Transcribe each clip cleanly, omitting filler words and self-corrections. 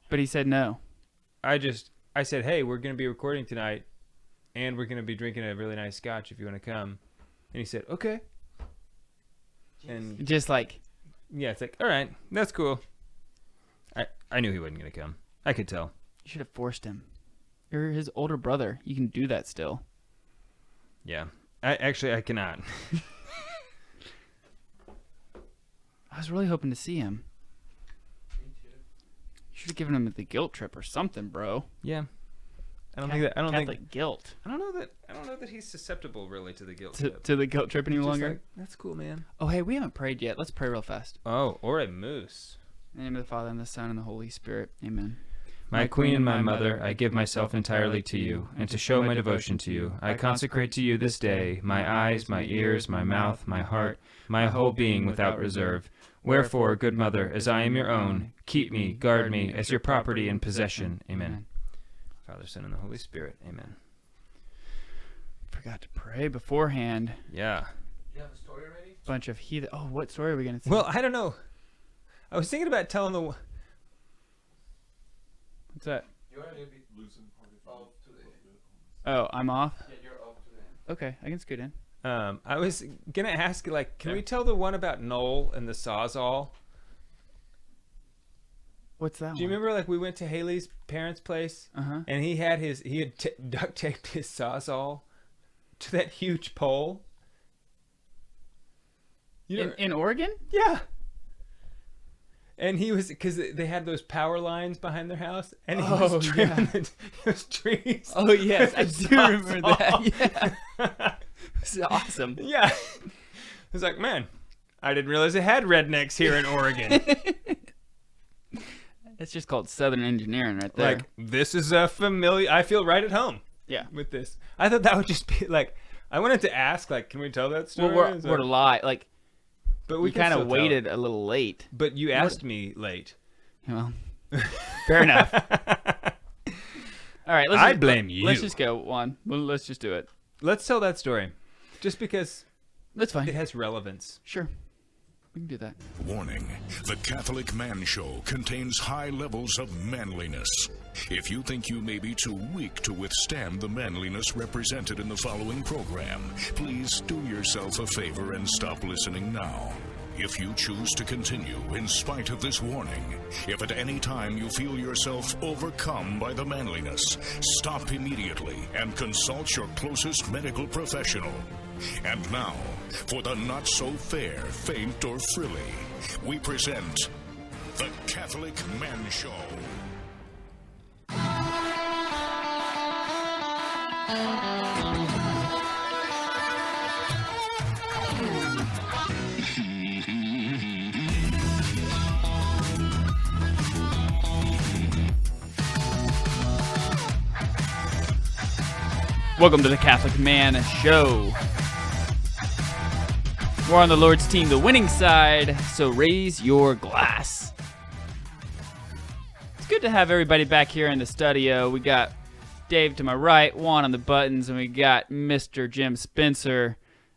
But he said no. I said, hey, we're going to be recording tonight, and we're going to be drinking a really nice scotch if you want to come. And he said, okay. And just like, yeah, it's like, all right, that's cool. I knew he wasn't going to come. I could tell. you should have forced him. You're his older brother. You can do that still. Yeah. I cannot. I was really hoping to see him. Me too. You should have given him the guilt trip or something, bro. Yeah. Catholic guilt. I don't know that he's susceptible really to the guilt trip. To the guilt trip any Just longer. like, that's cool, man. Oh, hey, we haven't prayed yet. Let's pray real fast. Oh, or a moose. In the name of the Father, and the Son, and the Holy Spirit. Amen. My Queen and my Mother, I give myself entirely to you, and to show my devotion to you, I consecrate to you this day my eyes, my ears, my mouth, my heart, my whole being without reserve. Wherefore, good Mother, as I am your own, keep me, guard me, as your property and possession. Amen. Father, Son, and the Holy Spirit. Amen. Forgot to pray beforehand. Yeah. You have a story already? Bunch of heathen. Oh, what story are we going to tell? Well, I don't know. I was thinking about telling the... What's that? You're a little bit off today. Oh, I'm off? Yeah, you're off today. Okay, I can scoot in. I was going to ask, like, can we tell the one about Noel and the Sawzall? What's that Do you one? remember, like, we went to Haley's parents' place, Uh-huh. and he had duct taped his Sawzall to that huge pole? You know, In Oregon? yeah. And he was, because they had those power lines behind their house, and he was trimming those trees. Oh, yes, I with do remember Sawzall. that. Yeah. It's awesome. Yeah. I was like, man, I didn't realize it had rednecks here in Oregon. It's just called Southern engineering right there. Like, this is a familiar, I feel right at home yeah. with this. I thought that would just be, like, I wanted to ask, like, can we tell that story? Well, we're to lie. Like, but we can kind still of tell it. waited a little late. But you asked me late. Well, fair enough. All right, I blame you. Let's just go, Juan. Well, let's just do it. Let's tell that story. Just because That's fine. it has relevance. Sure. We can do that. Warning, the Catholic Man Show contains high levels of manliness. If you think you may be too weak to withstand the manliness represented in the following program, please do yourself a favor and stop listening now. If you choose to continue in spite of this warning, if at any time you feel yourself overcome by the manliness, stop immediately and consult your closest medical professional. And now, for the not-so-fair, faint, or frilly, we present The Catholic Man Show. Welcome to the Catholic Man Show. We're on the Lord's team, the winning side, so raise your glass. It's good to have everybody back here in the studio. We got Dave to my right, Juan on the buttons, and we got Mr. Jim Spencer,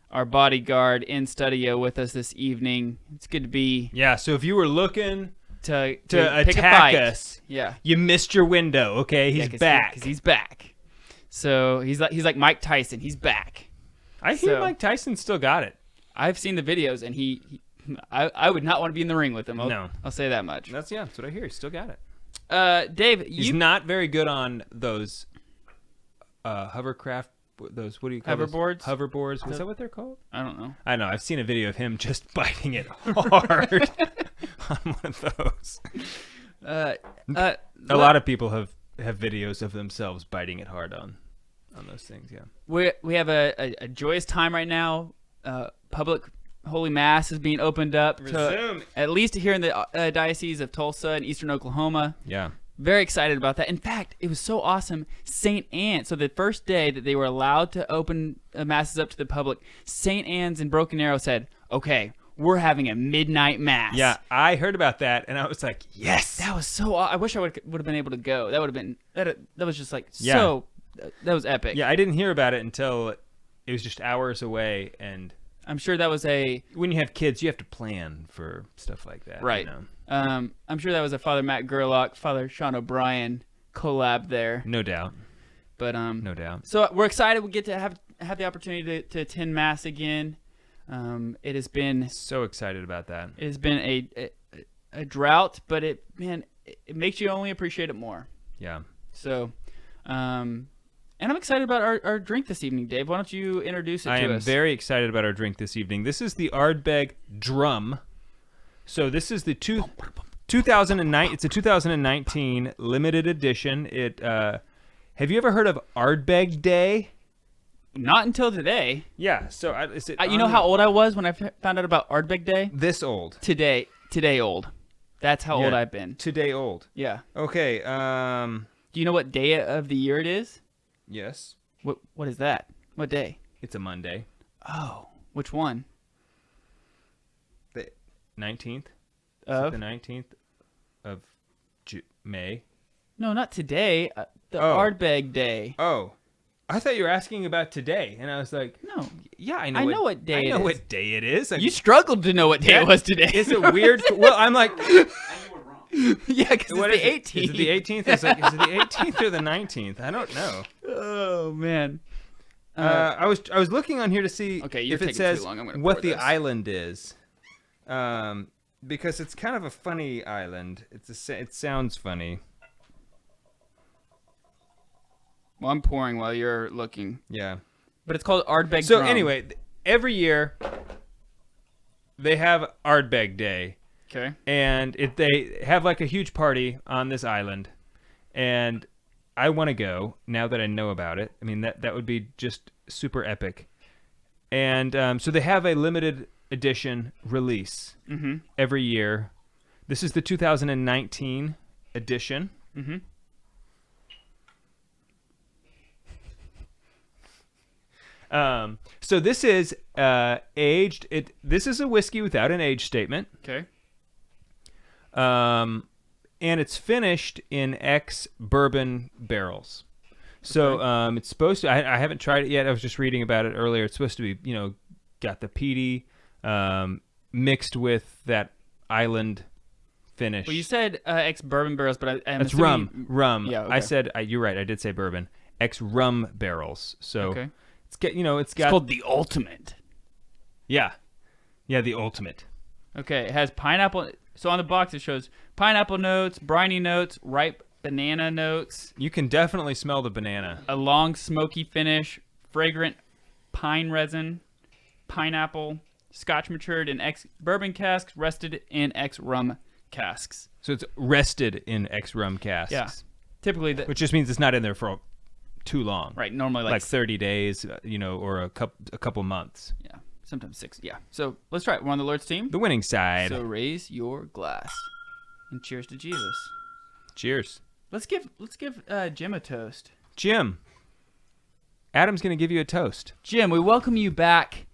our bodyguard, in studio with us this evening. It's good to be Yeah, so if you were looking to to pick a attack fight. us, Yeah. you missed your window, okay? He's back. Because he's back. So he's like Mike Tyson. He's back. I hear so- Mike Tyson still got it. I've seen the videos, and I would not want to be in the ring with him. No. I'll say that much. That's what I hear. He's still got it. Dave, He's you not very good on those hovercraft, those, what do you call those? Hoverboards? Hoverboards. Is that what they're called? I don't know. I know. I've seen a video of him just biting it hard on one of those. A lot of people have videos of themselves biting it hard on those things, yeah. We have a joyous time right now. Public Holy Mass is being opened up Resume. at least here in the Diocese of Tulsa and Eastern Oklahoma. Yeah. Very excited about that. In fact, it was so awesome. St. Anne, so the first day that they were allowed to open masses up to the public, St. Anne's in Broken Arrow said, okay, we're having a midnight mass. Yeah, I heard about that, and I was like, yes! That was so I wish I would have been able to go. That would have been, that was just like Yeah. so, that was epic. Yeah, I didn't hear about it until it was just hours away, and I'm sure that was a When you have kids, you have to plan for stuff like that. right. You know? I'm sure that was a Father Matt Gerlach, Father Sean O'Brien collab there. No doubt. But No doubt. So we're excited we get to have the opportunity to attend Mass again. It has been So excited about that. it has been a drought, but it makes you only appreciate it more. Yeah. So, and I'm excited about our drink this evening, Dave. Why don't you introduce it I to am us? very excited about our drink this evening. This is the Ardbeg Drum. So this is the 2009. It's a 2019 limited edition. It. Have you ever heard of Ardbeg Day? Not until today. Yeah. So is it? You know how old I was when I found out about Ardbeg Day? This old. Today old. That's how old Yeah, I've been. Today old. Yeah. Okay. Do you know what day of the year it is? Yes. What is that? What day? It's a Monday. Oh, which one? The 19th. Of? The 19th of May. No, not today. The Oh. Ardbeg Day. Oh. I thought you were asking about today, and I was like, No. yeah, I know. I know what day I it know is. what day it is. You struggled to know what day it was today. It's a weird. Well, I'm like, Yeah, because it's what the is it? 18th. Is it the 18th? Is it the 18th or the 19th? I don't know. Oh man. I was looking on here to see Okay, you're if it taking says too long. I'm gonna what pour the this. island is, because it's kind of a funny island. It sounds funny. Well, I'm pouring while you're looking. Yeah. But it's called Ardbeg So Drum. anyway, every year they have Ardbeg Day. Okay. And they have like a huge party on this island, and I want to go now that I know about it. I mean, that would be just super epic. And so they have a limited edition release every year. This is the 2019 edition. Mm-hmm. So this is aged. This is a whiskey without an age statement. Okay. And it's finished in ex-bourbon barrels. So it's supposed to. I haven't tried it yet. I was just reading about it earlier. It's supposed to be, got the peaty mixed with that island finish. Well, you said ex-bourbon barrels, but I'm That's assuming rum. Yeah, I okay. said you're right. I did say bourbon. Ex-rum barrels. So Okay. it's got. It's got. It's called the Ultimate. Yeah, the ultimate. Okay, it has pineapple. So on the box it shows pineapple notes, briny notes, ripe banana notes, You can definitely smell the banana. a long smoky finish, fragrant pine resin, pineapple, Scotch matured in ex-bourbon casks, rested in ex-rum casks. So it's rested in ex-rum casks. Yeah. Typically, Which just means it's not in there for too long. right, normally Like 30 days, or a couple months. yeah, sometimes 6. Yeah. So let's try it. We're on the Lord's team. The winning side. So raise your glass and cheers to Jesus. Cheers. Let's give Jim a toast. Jim. Adam's going to give you a toast. Jim, we welcome you back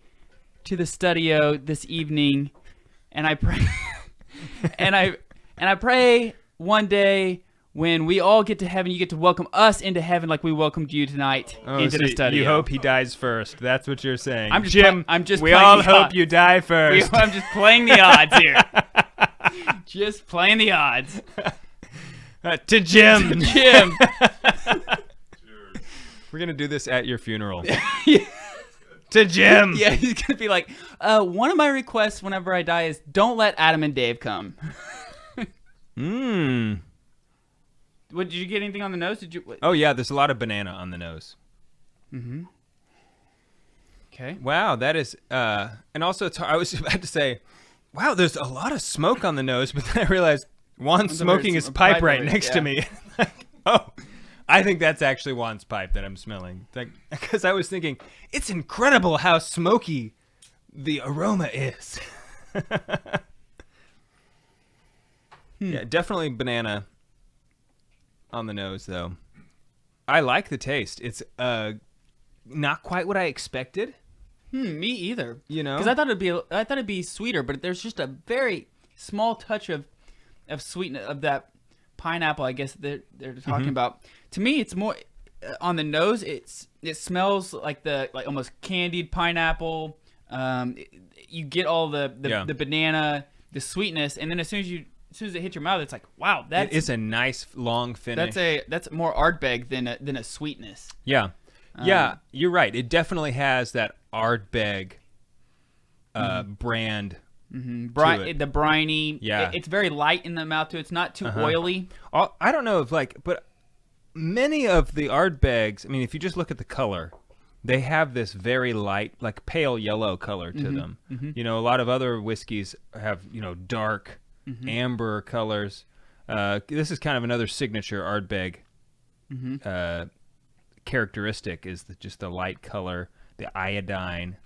to the studio this evening, and I pray, and I pray one day when we all get to heaven, you get to welcome us into heaven like we welcomed you tonight into the studio. You hope he dies first. That's what you're saying. I'm just Jim, I'm just we playing all the hope odds. you die first. I'm just playing the odds here. Just playing the odds. To Jim. Jim. We're going to do this at your funeral. To Jim. Yeah, he's gonna be like, one of my requests whenever I die is don't let Adam and Dave come. What, did you get anything on the nose? Did you? What? Oh, yeah, there's a lot of banana on the nose. Okay. Wow, that is, and also I was about to say, wow, there's a lot of smoke on the nose, but then I realized Juan's smoking his pipe right next to me. Oh, I think that's actually Juan's pipe that I'm smelling. Because I was thinking, it's incredible how smoky the aroma is. Yeah, definitely banana on the nose, though. I like the taste. It's not quite what I expected. Me either. Because I thought it'd be sweeter, but there's just a very small touch of sweetness of that pineapple. I guess they're talking about. To me, it's more on the nose. It smells like almost candied pineapple, You get all the Yeah. the banana, the sweetness, and then as soon as it hits your mouth, it's like, wow, It is a nice long finish. that's more Ardbeg than a sweetness. Yeah. Yeah, you're right. It definitely has that Ardbeg brand. to it. The briny. Yeah. It's very light in the mouth too. It's not too oily. I don't know if but many of the Ardbegs, I mean, if you just look at the color, they have this very light, like pale yellow color to them. You know, a lot of other whiskeys have, dark amber colors. This is kind of another signature Ardbeg characteristic is just the light color, the iodine.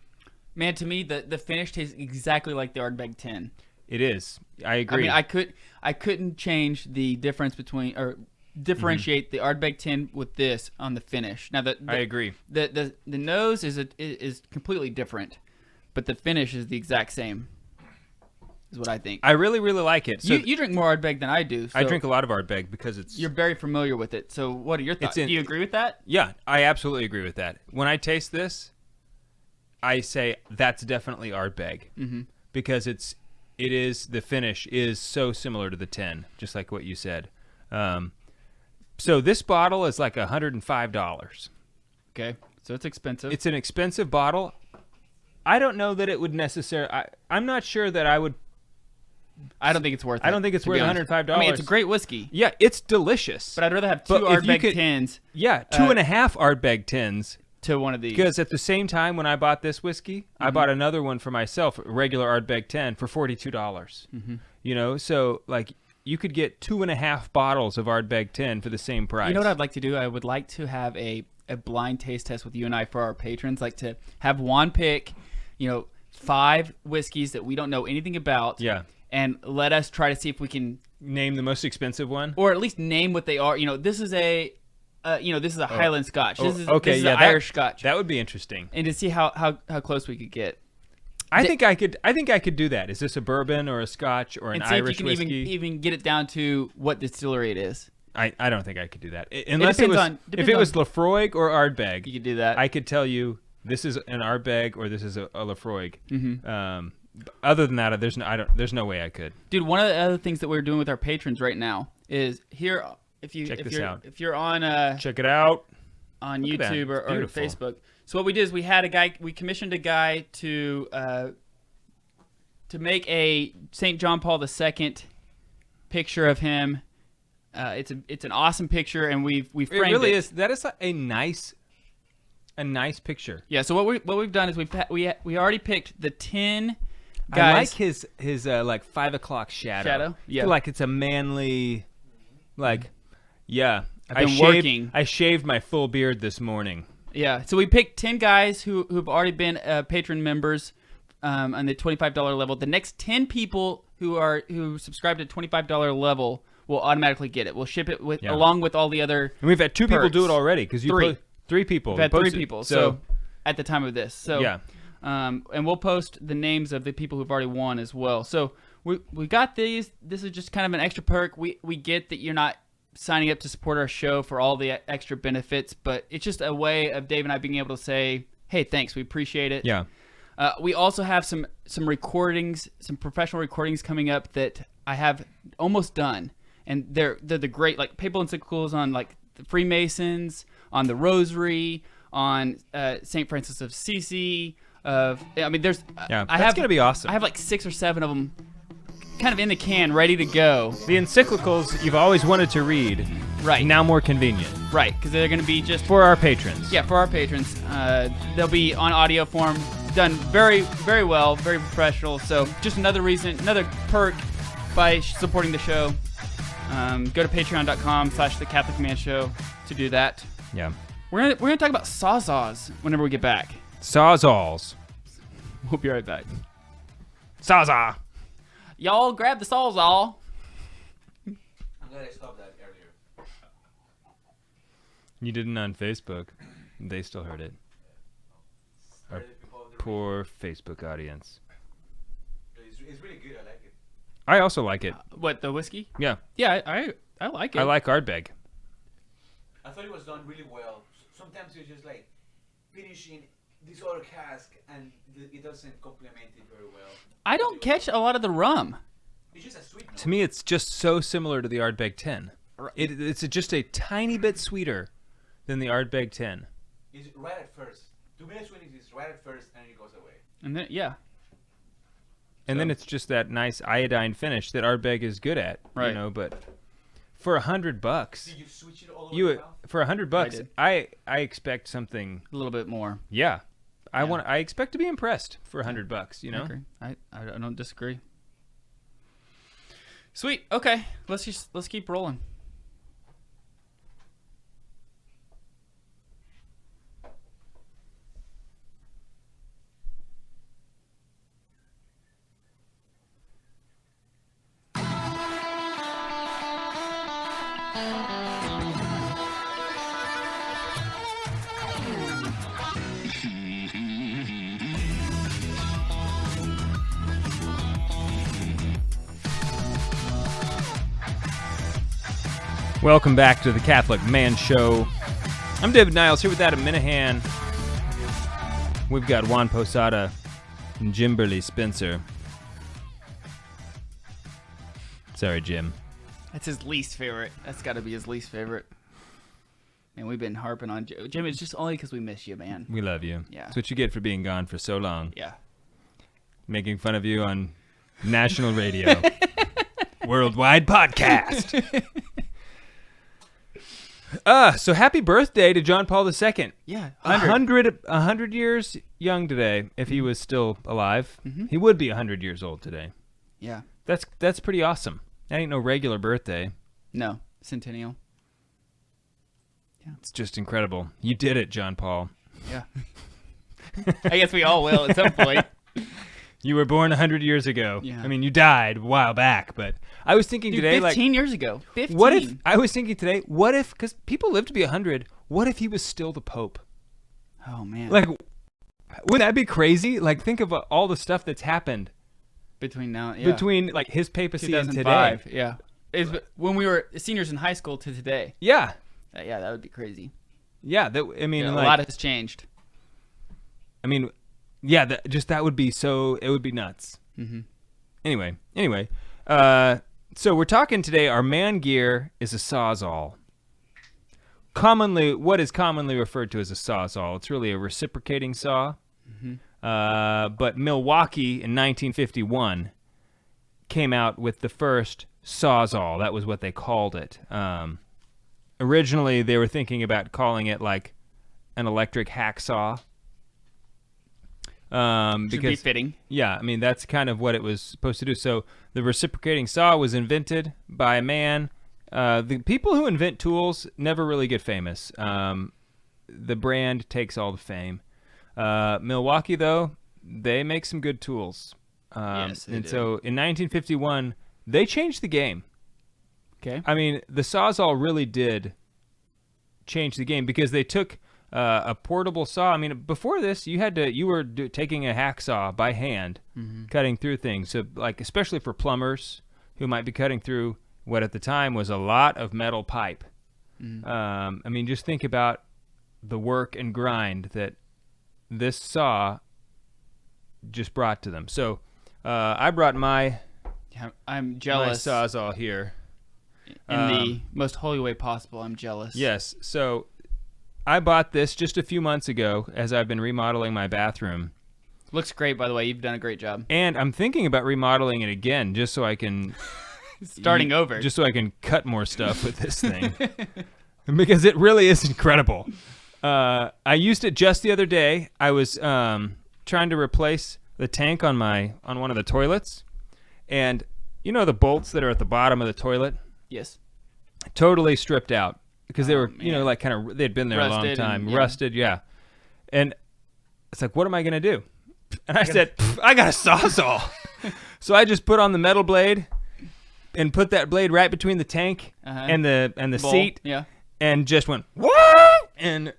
Man, to me, the finish tastes exactly like the Ardbeg 10. It is. I agree. I mean, I couldn't change the difference between or differentiate the Ardbeg 10 with this on the finish. Now, I agree. The nose is completely different, but the finish is the exact same. Is what I think. I really, really like it. So you drink more Ardbeg than I do. So I drink a lot of Ardbeg because you're very familiar with it. So what are your thoughts? Do you agree with that? Yeah, I absolutely agree with that. When I taste this, I say that's definitely Ardbeg because the finish is so similar to the 10, just like what you said. So this bottle is like $105. Okay, so it's expensive. It's an expensive bottle. I don't know that it would necessarily. I'm not sure that I would. I don't think it's worth it. I don't think it's worth $105. I mean, it's a great whiskey. Yeah, it's delicious. But I'd rather have two Ardbeg 10s. Yeah, 2.5 Ardbeg 10s. To one of these. Because at the same time when I bought this whiskey, I bought another one for myself, a regular Ardbeg 10, for $42. So like you could get 2.5 bottles of Ardbeg 10 for the same price. You know what I'd like to do? I would like to have a blind taste test with you and I for our patrons. Like to have Juan pick, 5 whiskeys that we don't know anything about. Yeah. And let us try to see if we can name the most expensive one, or at least name what they are. This is a Highland Scotch. This is an Irish Scotch. That would be interesting. And to see how close we could get. I think I could do that. Is this a bourbon or a Scotch or an Irish whiskey? And see if you can even get it down to what distillery it is. I don't think I could do that. Unless if it was Laphroaig or Ardbeg. You could do that. I could tell you this is an Ardbeg or this is a Laphroaig. Other than that, there's no way I could. Dude, one of the other things that we're doing with our patrons right now is here. If you're on check it out on YouTube or Facebook. So what we did is we commissioned a guy to make a St. John Paul II picture of him. It's an awesome picture, and we framed it. It really is. That is a nice picture. Yeah. So what we've done is we already picked the 10 guys. I like his like 5 o'clock shadow. Yeah. I feel like it's a manly, like. Yeah, I've been working. I shaved my full beard this morning. Yeah, so we picked 10 guys who've already been patron members on the $25 level. The next 10 people who subscribe to $25 level will automatically get it. We'll ship it along with all the other. And we've had 2 people perks. do it already because you 3 people. We've had 3 people. So at the time of this, yeah, and we'll post the names of the people who've already won as well. So we got these. This is just kind of an extra perk. We get that you're not signing up to support our show for all the extra benefits, but it's just a way of Dave and I being able to say, hey, thanks, we appreciate it. Yeah. We also have some recordings, some professional recordings coming up that I have almost done, and they're the great, like papal encyclicals on like the Freemasons, on the Rosary, on St. Francis of Assisi. There's that's gonna be awesome. I have like 6 or 7 of them kind of in the can, ready to go. The encyclicals you've always wanted to read, right? Now more convenient, right? Because they're going to be just for our patrons. Yeah, for our patrons. They'll be on audio form, done very, very well, very professional. So just another reason, another perk by supporting the show. Go to patreon.com/The Catholic Man Show to do that. Yeah, we're gonna talk about sawzaws whenever we get back. Sawzalls. We'll be right back. Sawzaw. Y'all grab the sawzall. I'm glad I stopped that earlier. You didn't on Facebook. They still heard it. Our poor Facebook audience. It's really good. I like it. I also like it. What, the whiskey? Yeah. Yeah, I like it. I like Ardbeg. I thought it was done really well. Sometimes it's just like finishing this other cask, and it doesn't complement it very well. I don't catch a lot of the rum. It's just a sweet note. To me, it's just so similar to the Ardbeg 10. Right. It's just a tiny bit sweeter than the Ardbeg 10. It's right at first. 2 minutes sweetness is right at first, and it goes away. And then And then it's just that nice iodine finish that Ardbeg is good at, Right. you know. But for $100, Did you switch it all the way around? for $100, did. I expect something. a little bit more. Yeah, Yeah. I expect to be impressed for $100. You I know. agree. I don't disagree. Sweet. Okay. Let's keep rolling. Welcome back to the Catholic Man Show. I'm David Niles here with Adam Minahan. We've got Juan Posada and Jimberly Spencer. Sorry, Jim. That's his least favorite. That's got to be his least favorite. Man, we've been harping on Jim. It's just only because we miss you, man. We love you. Yeah. That's what you get for being gone for so long. Yeah. Making fun of you on national radio. Worldwide podcast. So happy birthday to John Paul II. Yeah. 100 years young today. If he was still alive, he would be 100 years old today. Yeah. That's pretty awesome. That ain't no regular birthday. No. Centennial. It's just incredible. You did it, John Paul. Yeah. I guess we all will at some point. You were born 100 years ago. Yeah. I mean, you died a while back, but I was thinking Dude, today, 15 years ago. 15. what if, I was thinking today, what if, because people live to be 100, what if he was still the Pope? Oh, man. Like, wouldn't that be crazy? Like, think of all the stuff that's happened Between now, yeah. between, like, his papacy and today. 2005. Yeah. It's when we were seniors in high school to today. Yeah. Yeah, that would be crazy. Yeah. I mean, Yeah, like, a lot has changed. I mean, yeah, that would be so, it would be nuts. Mm-hmm. Anyway, so we're talking today, our man gear is a Sawzall. What is commonly referred to as a Sawzall. It's really a reciprocating saw. But Milwaukee in 1951 came out with the first Sawzall. That was what they called it. Originally, they were thinking about calling it like an electric hacksaw. Should be Because fitting. yeah, I mean, that's kind of what it was supposed to do. So the reciprocating saw was invented by a man. The people who invent tools never really get famous. The brand takes all the fame. Milwaukee, though, they make some good tools. Yes, they and do. so in 1951, they changed the game. Okay. I mean, the Sawzall really did change the game because they took a portable saw. I mean, before this, you were taking a hacksaw by hand, cutting through things. So, like, especially for plumbers who might be cutting through what at the time was a lot of metal pipe. I mean, just think about the work and grind that this saw just brought to them. So, I brought my I'm jealous. my Sawzall here. In the most holy way possible, I'm jealous. Yes. So I bought this just a few months ago as I've been remodeling my bathroom. Looks great, by the way. You've done a great job. And I'm thinking about remodeling it again just so I can... Starting over. Just so I can cut more stuff with this thing. Because it really is incredible. I used it just the other day. I was trying to replace the tank on one of the toilets. And you know the bolts that are at the bottom of the toilet? Yes. Totally stripped out. Because they were, man. like kind of, they'd been there a long Rusted time. and, yeah. Rusted, yeah. And it's like, what am I going to do? And I said, I got a Sawzall. So I just put on the metal blade and put that blade right between the tank and the Bowl. seat. Yeah. And just went, what? And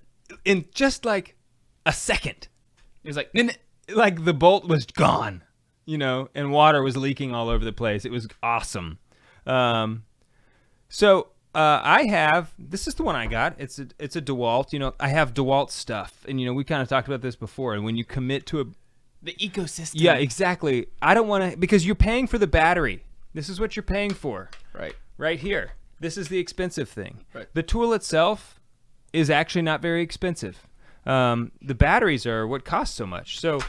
in just like a second, It was like, like the bolt was gone, and water was leaking all over the place. It was awesome. So I have. This is the one I got. It's a DeWalt. You know, I have DeWalt stuff, and you know, we kind of talked about this before. And when you commit to the ecosystem. Yeah, exactly. I don't want to, because you're paying for the battery. This is what you're paying for. Right here. This is the expensive thing. Right. The tool itself is actually not very expensive. The batteries are what cost so much. So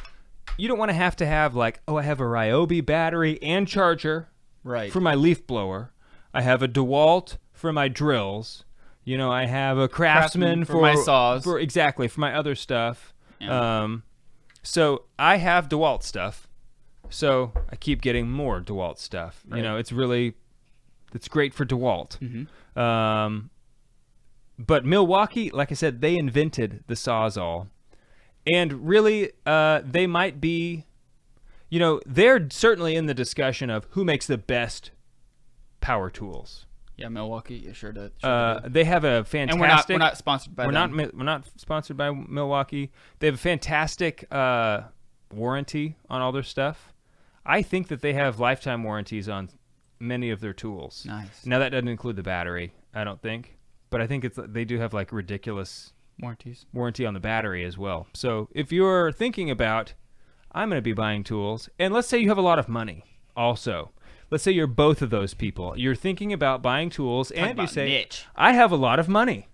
you don't want to have like, oh, I have a Ryobi battery and charger for my leaf blower. I have a DeWalt for my drills. You know, I have a Craftsman for my saws. Exactly, for my other stuff. Yeah. So I have DeWalt stuff. So I keep getting more DeWalt stuff. Right. You know, it's great for DeWalt. Mm-hmm. But Milwaukee, like I said, they invented the Sawzall. And really, they might be, you know, they're certainly in the discussion of who makes the best power tools. Yeah, Milwaukee. Yeah, sure does. They have a fantastic. And we're not sponsored by them. We're not sponsored by Milwaukee. They have a fantastic warranty on all their stuff. I think that they have lifetime warranties on many of their tools. Nice. Now that doesn't include the battery, I don't think, but I think they do have like ridiculous warranty on the battery as well. So if you're thinking about, I'm going to be buying tools, and let's say you have a lot of money also. Let's say you're both of those people. You're thinking about buying tools, and you say, niche. I have a lot of money.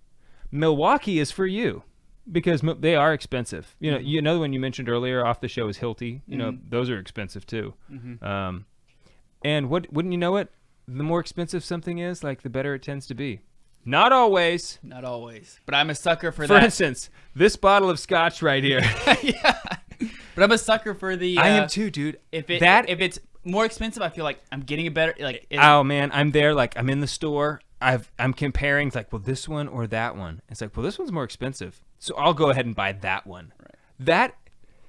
Milwaukee is for you because they are expensive. You know, another one you mentioned earlier off the show is Hilti. You know, those are expensive too. Mm-hmm. And wouldn't you know it? The more expensive something is, like the better it tends to be. Not always. Not always. But I'm a sucker for that. For instance, this bottle of scotch right here. Yeah. But I'm a sucker for the. I am too, dude. If it's more expensive, I feel like I'm getting a better oh man, I'm there. Like I'm in the store. I'm comparing. It's like, well, this one or that one. It's like, well, this one's more expensive, so I'll go ahead and buy that one. Right. That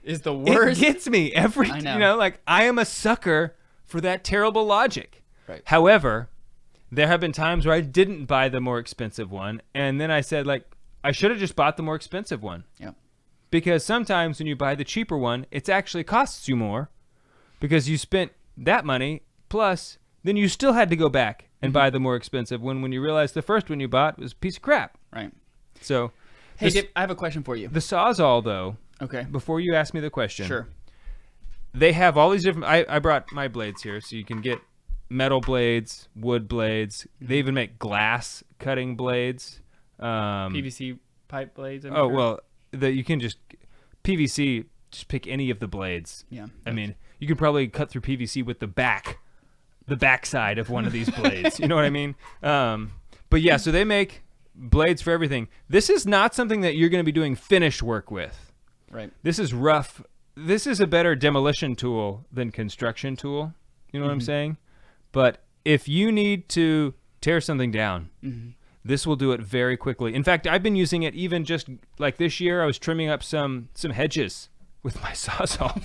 is the worst. It gets me every. I know. You know, like I am a sucker for that terrible logic. Right. However, there have been times where I didn't buy the more expensive one, and then I said, like, I should have just bought the more expensive one. Yeah. Because sometimes when you buy the cheaper one, it actually costs you more because you spent that money, plus then you still had to go back and buy the more expensive one when you realized the first one you bought was a piece of crap. Right. So, hey, Dip, I have a question for you. The Sawzall, though. Okay. Before you ask me the question. Sure. They have all these different. I brought my blades here, so you can get metal blades, wood blades. They even make glass cutting blades. PVC pipe blades. Well, you can just PVC. Just pick any of the blades. Yeah. I mean, you could probably cut through PVC with the backside of one of these blades. You know what I mean? But yeah, so they make blades for everything. This is not something that you're going to be doing finish work with. Right. This is rough. This is a better demolition tool than construction tool. You know what I'm saying? But if you need to tear something down, this will do it very quickly. In fact, I've been using it even just like this year. I was trimming up some hedges with my Sawzall.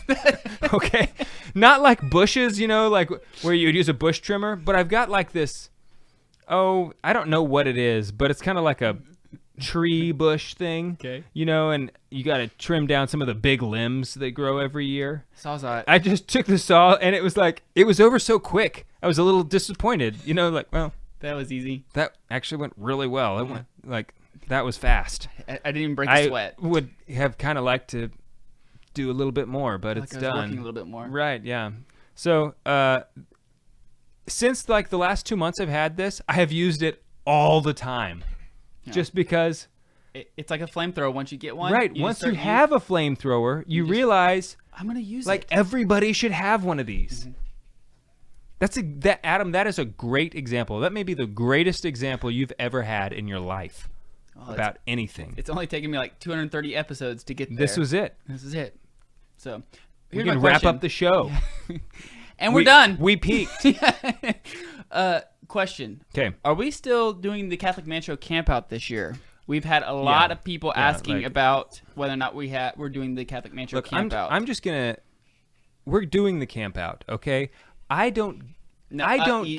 Okay? Not like bushes, you know, like where you'd use a bush trimmer, but I've got like this, I don't know what it is, but it's kind of like a tree bush thing. Okay. You know, and you got to trim down some of the big limbs that grow every year. Sawzall. I just took the saw and it was over so quick. I was a little disappointed, you know, like, well, that was easy. That actually went really well. It went like that was fast. I didn't even break a sweat. I would have kind of liked to do a little bit more, but it's I was done. working a little bit more. Right, yeah. So, since like the last 2 months I've had this, I have used it all the time. Yeah. Just because it's like a flamethrower once you get one. Right, once you have a flamethrower, you realize I'm going to use like it. Everybody should have one of these. Adam, that is a great example. That may be the greatest example you've ever had in your life about anything. It's only taken me like 230 episodes to get there. This was it. This is it. So we can wrap up the show. And we're done. We peaked. Question. Okay. Are we still doing the Catholic Man Show camp out this year? We've had a lot of people asking about whether or not we're doing the Catholic Man Show camp out. I'm just we're doing the camp out, okay? I don't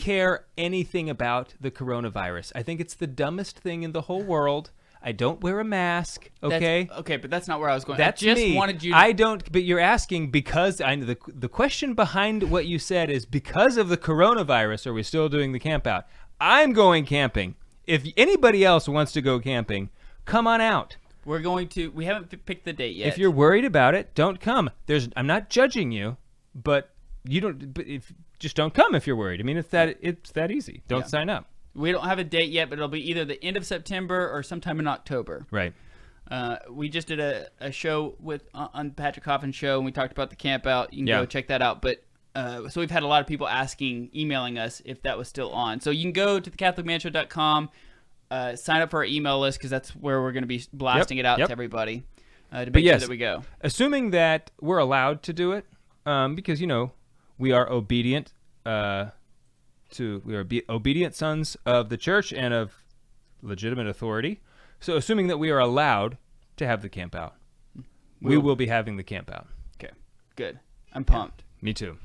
care anything about the coronavirus. I think it's the dumbest thing in the whole world. I don't wear a mask, okay? But that's not where I was going. That's I just me. wanted you to... but you're asking because the question behind what you said is because of the coronavirus are we still doing the camp out? I'm going camping. if anybody else wants to go camping, come on out. We haven't picked the date yet. If you're worried about it, don't come. I'm not judging you, but just don't come if you're worried. I mean, it's that easy. Don't sign up. We don't have a date yet, but it'll be either the end of September or sometime in October. Right. We just did a show on Patrick Coffin's show, and we talked about the camp out. You can go check that out. But so we've had a lot of people emailing us if that was still on. So you can go to thecatholicmanshow.com, sign up for our email list because that's where we're going to be blasting it out to everybody to make sure that we go. Assuming that we're allowed to do it, because we are obedient obedient sons of the church and of legitimate authority. So assuming that we are allowed to have the camp out, we will be having the camp out. Okay, good. I'm pumped. Me too.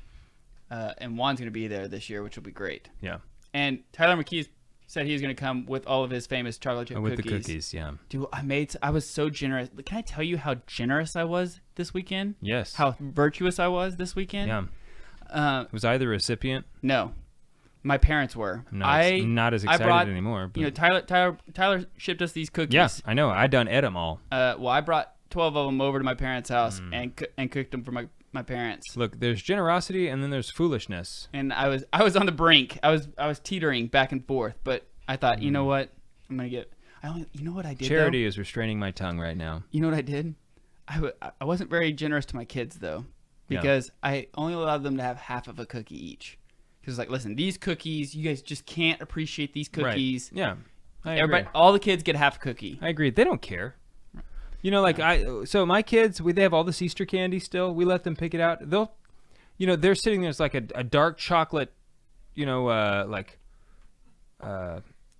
And Juan's going to be there this year, which will be great. Yeah. And Tyler McKee said he was going to come with all of his famous chocolate chip cookies. With the cookies, yeah. Dude, I was so generous. Can I tell you how generous I was this weekend? Yes. How virtuous I was this weekend? Yeah. Was I the recipient? No. My parents were. I'm not as excited anymore. But... Tyler shipped us these cookies. Yeah, I know. I done ate them all. Well, I brought 12 of them over to my parents' house and cooked them for my parents. Look, there's generosity and then there's foolishness. And I was on the brink. I was teetering back and forth, but I thought, you know what? I'm gonna get. You know what I did? Charity is restraining my tongue right now. You know what I did? I wasn't very generous to my kids though, because I only allowed them to have half of a cookie each. Because like, listen, these cookies, you guys just can't appreciate these cookies. Right. Yeah, everybody, all the kids get half a cookie. I agree. They don't care. So my kids, they have all this Easter candy still. We let them pick it out. They're sitting there. It's like a dark chocolate,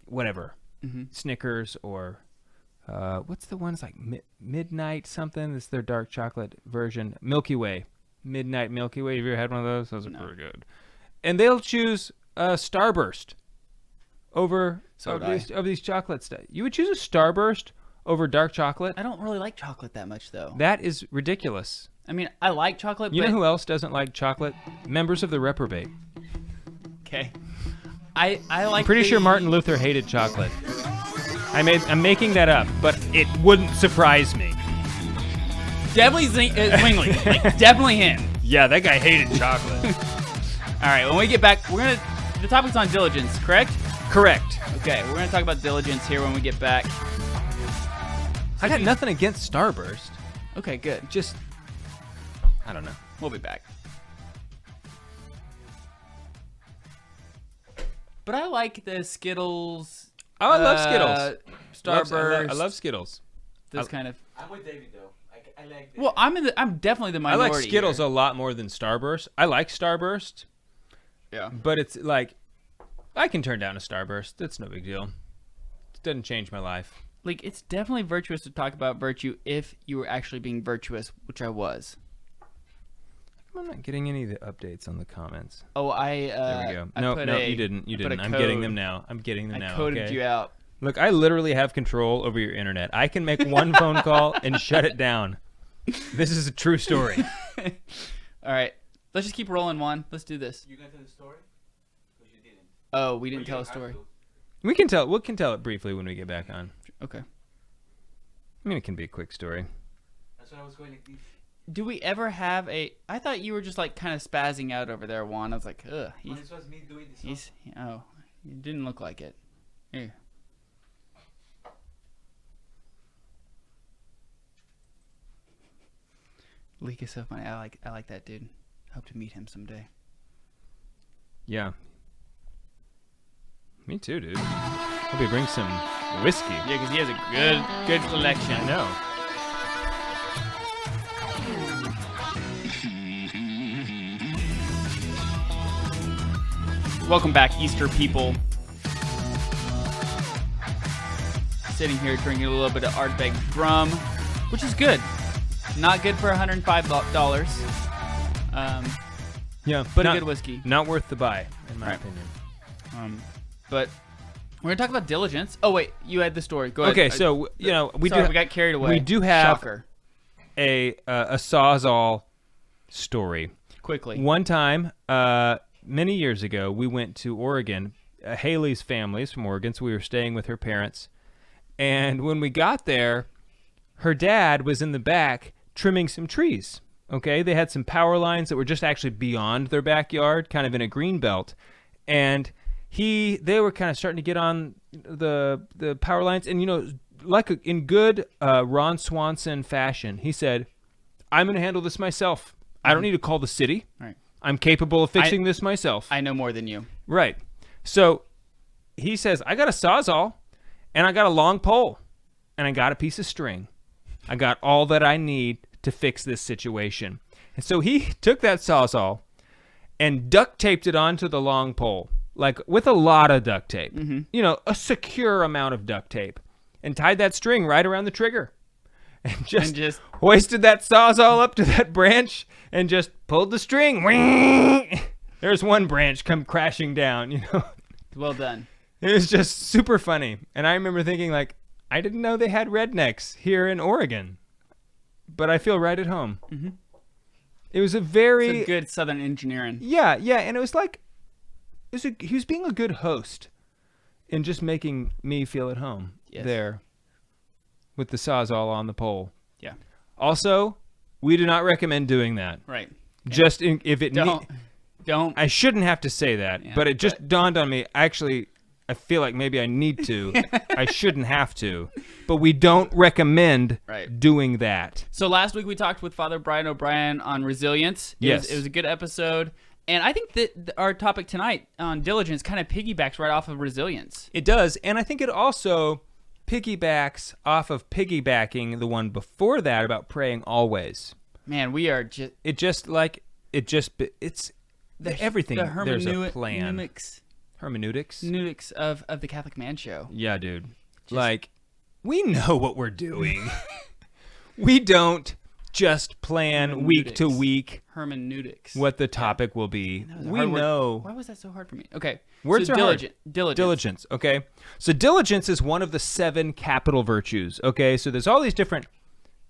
whatever, Snickers or what's the ones like Midnight something? This is their dark chocolate version. Milky Way, Midnight Milky Way. Have you ever had one of those? Those are pretty good. And they'll choose Starburst over these chocolate stuff. You would choose a Starburst over dark chocolate? I don't really like chocolate that much, though. That is ridiculous. I mean, I like chocolate, You know who else doesn't like chocolate? Members of the reprobate. Okay. I like I'm pretty sure Martin Luther hated chocolate. I'm making that up, but it wouldn't surprise me. Definitely Zwingli. Definitely him. Yeah, that guy hated chocolate. All right, when we get back, the topic's on diligence, correct? Correct. Okay, we're going to talk about diligence here when we get back. I got nothing against Starburst. Okay, good. Just, I don't know. We'll be back. But I like the Skittles. Oh, I love Skittles. Starburst. I love Skittles. Those kind of. I'm with David though. I like. Well, I'm definitely the minority. I like Skittles a lot more than Starburst. I like Starburst. Yeah. But it's like, I can turn down a Starburst. That's no big deal. It doesn't change my life. Like, it's definitely virtuous to talk about virtue if you were actually being virtuous, which I was. I'm not getting any of the updates on the comments. Oh, there we go. No, you didn't. You didn't. I'm getting them now. I coded you out. Look, I literally have control over your internet. I can make one phone call and shut it down. This is a true story. All right. Let's just keep rolling, Juan. Let's do this. You got to the story? Because you didn't. Oh, we didn't tell a story. We can tell it briefly when we get back on. Okay. I mean, it can be a quick story. That's what I was going like this. Do we ever have I thought you were just like kind of spazzing out over there, Juan. I was like, ugh. This was me doing this. It didn't look like it. Here. Leak is so funny. I like that dude. Hope to meet him someday. Yeah. Me too, dude. Hope he brings some whiskey. Yeah, because he has a good selection. I know. Welcome back, Easter people. Sitting here drinking a little bit of Ardbeg Drum, which is good. Not good for $105. Yeah, but a good whiskey. Not worth the buy, in my opinion. But we're gonna talk about diligence. Oh wait, you had the story. Go ahead. Okay, so we got carried away. We do have Shocker. a Sawzall story. Quickly. One time, many years ago, we went to Oregon Haley's family is from Oregon, so we were staying with her parents. And when we got there, her dad was in the back trimming some trees. Okay, they had some power lines that were just actually beyond their backyard, kind of in a green belt, and they were kind of starting to get on the power lines, and in good Ron Swanson fashion, he said, "I'm going to handle this myself. I don't need to call the city. Right. I'm capable of fixing this myself. I know more than you." Right. So he says, "I got a Sawzall, and I got a long pole, and I got a piece of string. I got all that I need to fix this situation." And so he took that Sawzall and duct taped it onto the long pole, like with a lot of duct tape, a secure amount of duct tape, and tied that string right around the trigger. And just hoisted that Sawzall up to that branch and just pulled the string. There's one branch come crashing down, Well done. It was just super funny. And I remember thinking, like, I didn't know they had rednecks here in Oregon, but I feel right at home. Mm-hmm. It was a very... Some good Southern engineering. Yeah, and it was like... he was being a good host and just making me feel at home there with the Sawzall on the pole. Yeah. Also, we do not recommend doing that. Right. Just if it... Don't. I shouldn't have to say that, but it just dawned on me. Actually, I feel like maybe I need to. I shouldn't have to. But we don't recommend doing that. So last week we talked with Father Brian O'Brien on resilience. Yes. It was a good episode. And I think that our topic tonight on diligence kind of piggybacks right off of resilience. It does. And I think it also piggybacks off of piggybacking the one before that about praying always. Man, we are just... It's everything. There's a plan. Hermeneutics of the Catholic Man Show. Yeah, dude. We know what we're doing. We don't just plan week to week hermeneutics what the topic will be. We know. Why was that so hard for me? Okay. Words are diligent. Hard. Diligence. Okay. So diligence is one of the 7 capital virtues. Okay. So there's all these different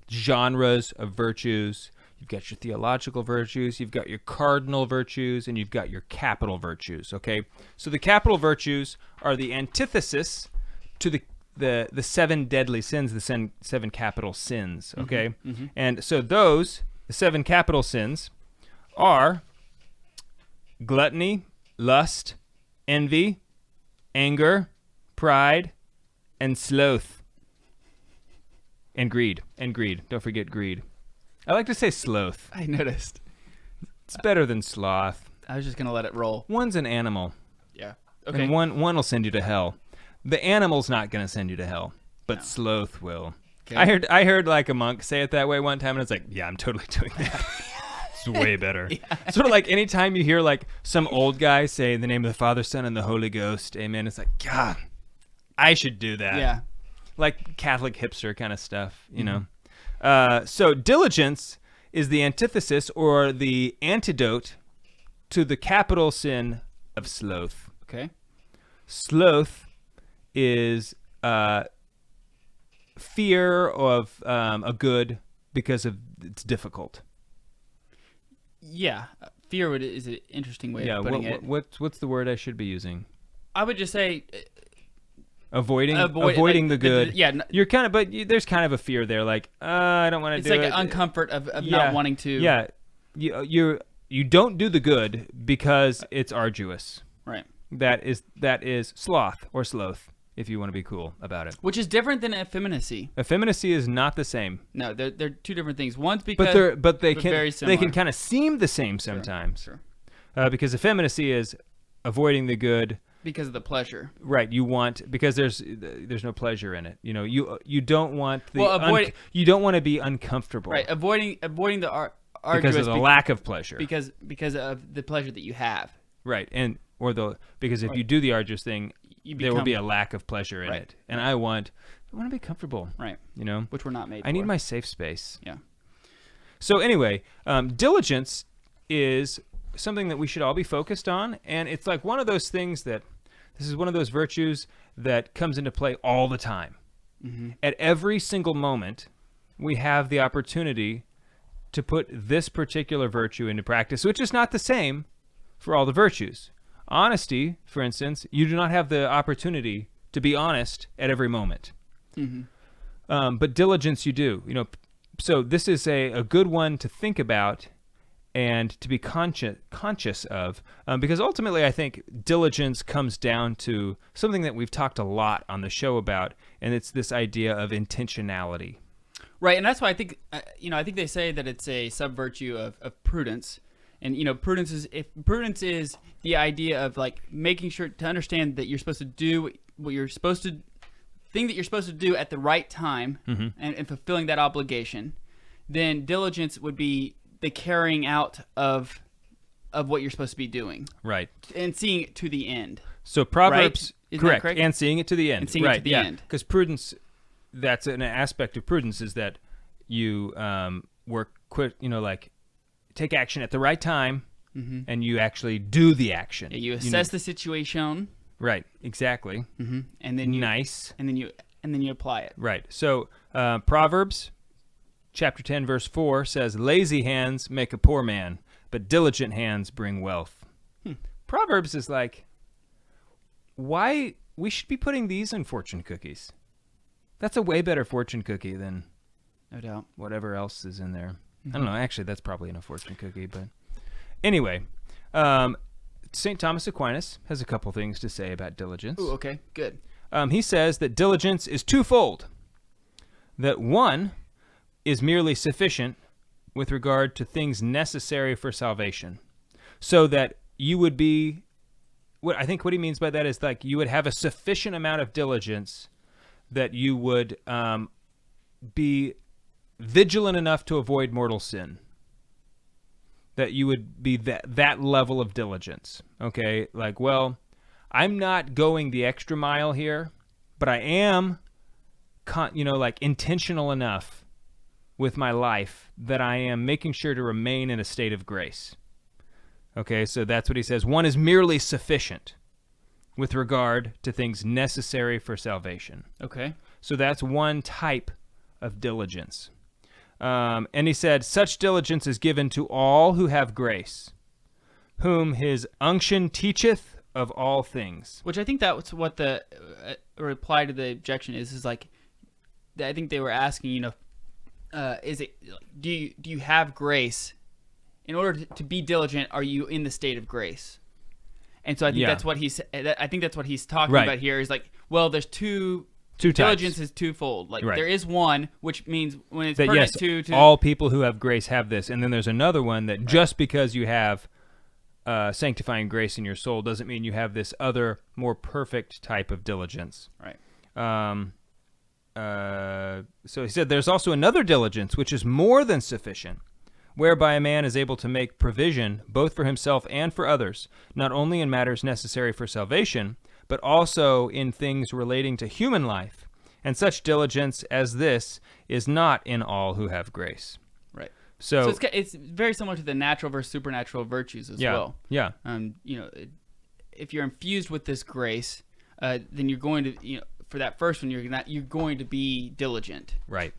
genres of virtues. You've got your theological virtues, you've got your cardinal virtues, and you've got your capital virtues, okay? So the capital virtues are the antithesis to the 7 deadly sins, the 7 capital sins, okay? Mm-hmm. And so the 7 capital sins are gluttony, lust, envy, anger, pride, and sloth. And greed. Don't forget greed. I like to say sloth. I noticed. It's better than sloth. I was just going to let it roll. One's an animal. Yeah. Okay. And one will send you to hell. The animal's not going to send you to hell, but sloth will. Okay. I heard like a monk say it that way one time, and it's like, yeah, I'm totally doing that. It's way better. Yeah. Sort of like anytime you hear like some old guy say in the name of the Father, Son, and the Holy Ghost, amen, it's like, God, I should do that. Yeah. Like Catholic hipster kind of stuff, you know. So diligence is the antithesis or the antidote to the capital sin of sloth. Okay. Sloth is fear of a good because of it's difficult. Yeah. Fear is an interesting way of putting it. What's the word I should be using? I would just say... Avoiding the good. You're kind of, but there's kind of a fear there. Like, I don't want to do it. It's like an uncomfort of not wanting to. Yeah, you don't do the good because it's arduous. Right. That is sloth or sloth, if you want to be cool about it. Which is different than effeminacy. Effeminacy is not the same. No, they're 2 different things. One's because they can kind of seem the same sometimes. Sure. Because effeminacy is avoiding the good. Because of the pleasure, right? Because there's no pleasure in it. You don't want you don't want to be uncomfortable, right? Avoiding the arduous because of the lack of pleasure, because of the pleasure that you have, right? Because if you do the arduous thing, there will be a lack of pleasure in it, and I want to be comfortable, right? Which we're not made. I need my safe space. Yeah. So anyway, diligence is something that we should all be focused on, and it's like one of those things that. This is one of those virtues that comes into play all the time. Mm-hmm. At every single moment, we have the opportunity to put this particular virtue into practice, which is not the same for all the virtues. Honesty, for instance, you do not have the opportunity to be honest at every moment. But diligence you do. So this is a good one to think about and to be conscious of, because ultimately I think diligence comes down to something that we've talked a lot on the show about, and it's this idea of intentionality. Right, and that's why I think I think they say that it's a sub virtue of prudence, and prudence is the idea of like making sure to understand that you're supposed to do what you're supposed to thing that you're supposed to do at the right time, and fulfilling that obligation. Then diligence would be the carrying out of what you're supposed to be doing, right, and seeing it to the end. So Proverbs, right? correct, and seeing it to the end, and seeing right, it to the end, because prudence, that's an aspect of prudence, is that you work quick, like take action at the right time, and you actually do the action. Yeah, you assess the situation, right, exactly, and then and then you apply it, right. So Proverbs chapter 10 verse 4 says, lazy hands make a poor man, but diligent hands bring wealth. Proverbs is like, why we should be putting these in fortune cookies. That's a way better fortune cookie than no doubt whatever else is in there. I don't know, actually that's probably in a fortune cookie, but anyway, St. Thomas Aquinas has a couple things to say about diligence. Ooh, okay, good. He says that diligence is twofold. That one is merely sufficient with regard to things necessary for salvation. So that you would be, what he means by that is like you would have a sufficient amount of diligence that you would be vigilant enough to avoid mortal sin. That you would be that level of diligence. Okay, like, well, I'm not going the extra mile here, but I am, intentional enough with my life that I am making sure to remain in a state of grace. Okay, so that's what he says. One is merely sufficient with regard to things necessary for salvation. Okay. So that's one type of diligence. And he said, such diligence is given to all who have grace, whom his unction teacheth of all things. Which I think that's what the reply to the objection is like, I think they were asking, is it, do you have grace? In order to be diligent, are you in the state of grace? And so I think that's what he's talking about here is like, well, there's two diligence types. Is twofold. Like there is one, which means when it's that pertinent to all people who have grace have this, and then there's another one that just because you have sanctifying grace in your soul doesn't mean you have this other more perfect type of diligence. Right. So he said, there's also another diligence which is more than sufficient, whereby a man is able to make provision both for himself and for others, not only in matters necessary for salvation, but also in things relating to human life. And such diligence as this is not in all who have grace. Right. So it's very similar to the natural versus supernatural virtues as well. Yeah. If you're infused with this grace, then you're going to, for that first one, you're going to be diligent. Right.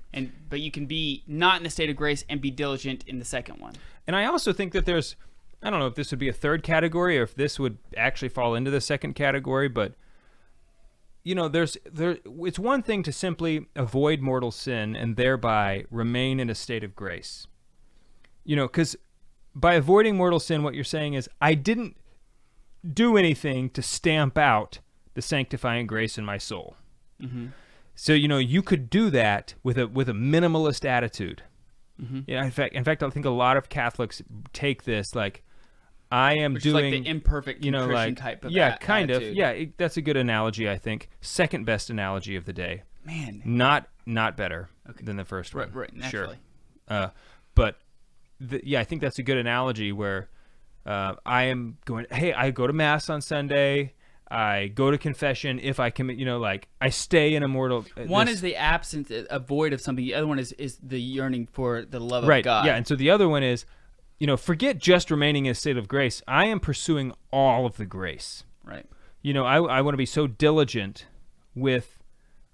But you can be not in a state of grace and be diligent in the second one. And I also think that there's, I don't know if this would be a third category or if this would actually fall into the second category, but it's one thing to simply avoid mortal sin and thereby remain in a state of grace. Because by avoiding mortal sin, what you're saying is, I didn't do anything to stamp out the sanctifying grace in my soul. Mm-hmm. So you could do that with a minimalist attitude. Mm-hmm. In fact, I think a lot of Catholics take this like, I am doing like the imperfect contrition type of kind attitude. of. Yeah, that's a good analogy. I think second best analogy of the day. Man, not better than the first one. Right, naturally. Sure. But I think that's a good analogy where I am going. Hey, I go to mass on Sunday. I go to confession if I commit, I stay in a mortal. One is the absence, a void of something. The other one is the yearning for the love of God. Yeah, and so the other one is, forget just remaining in a state of grace. I am pursuing all of the grace. Right. I want to be so diligent with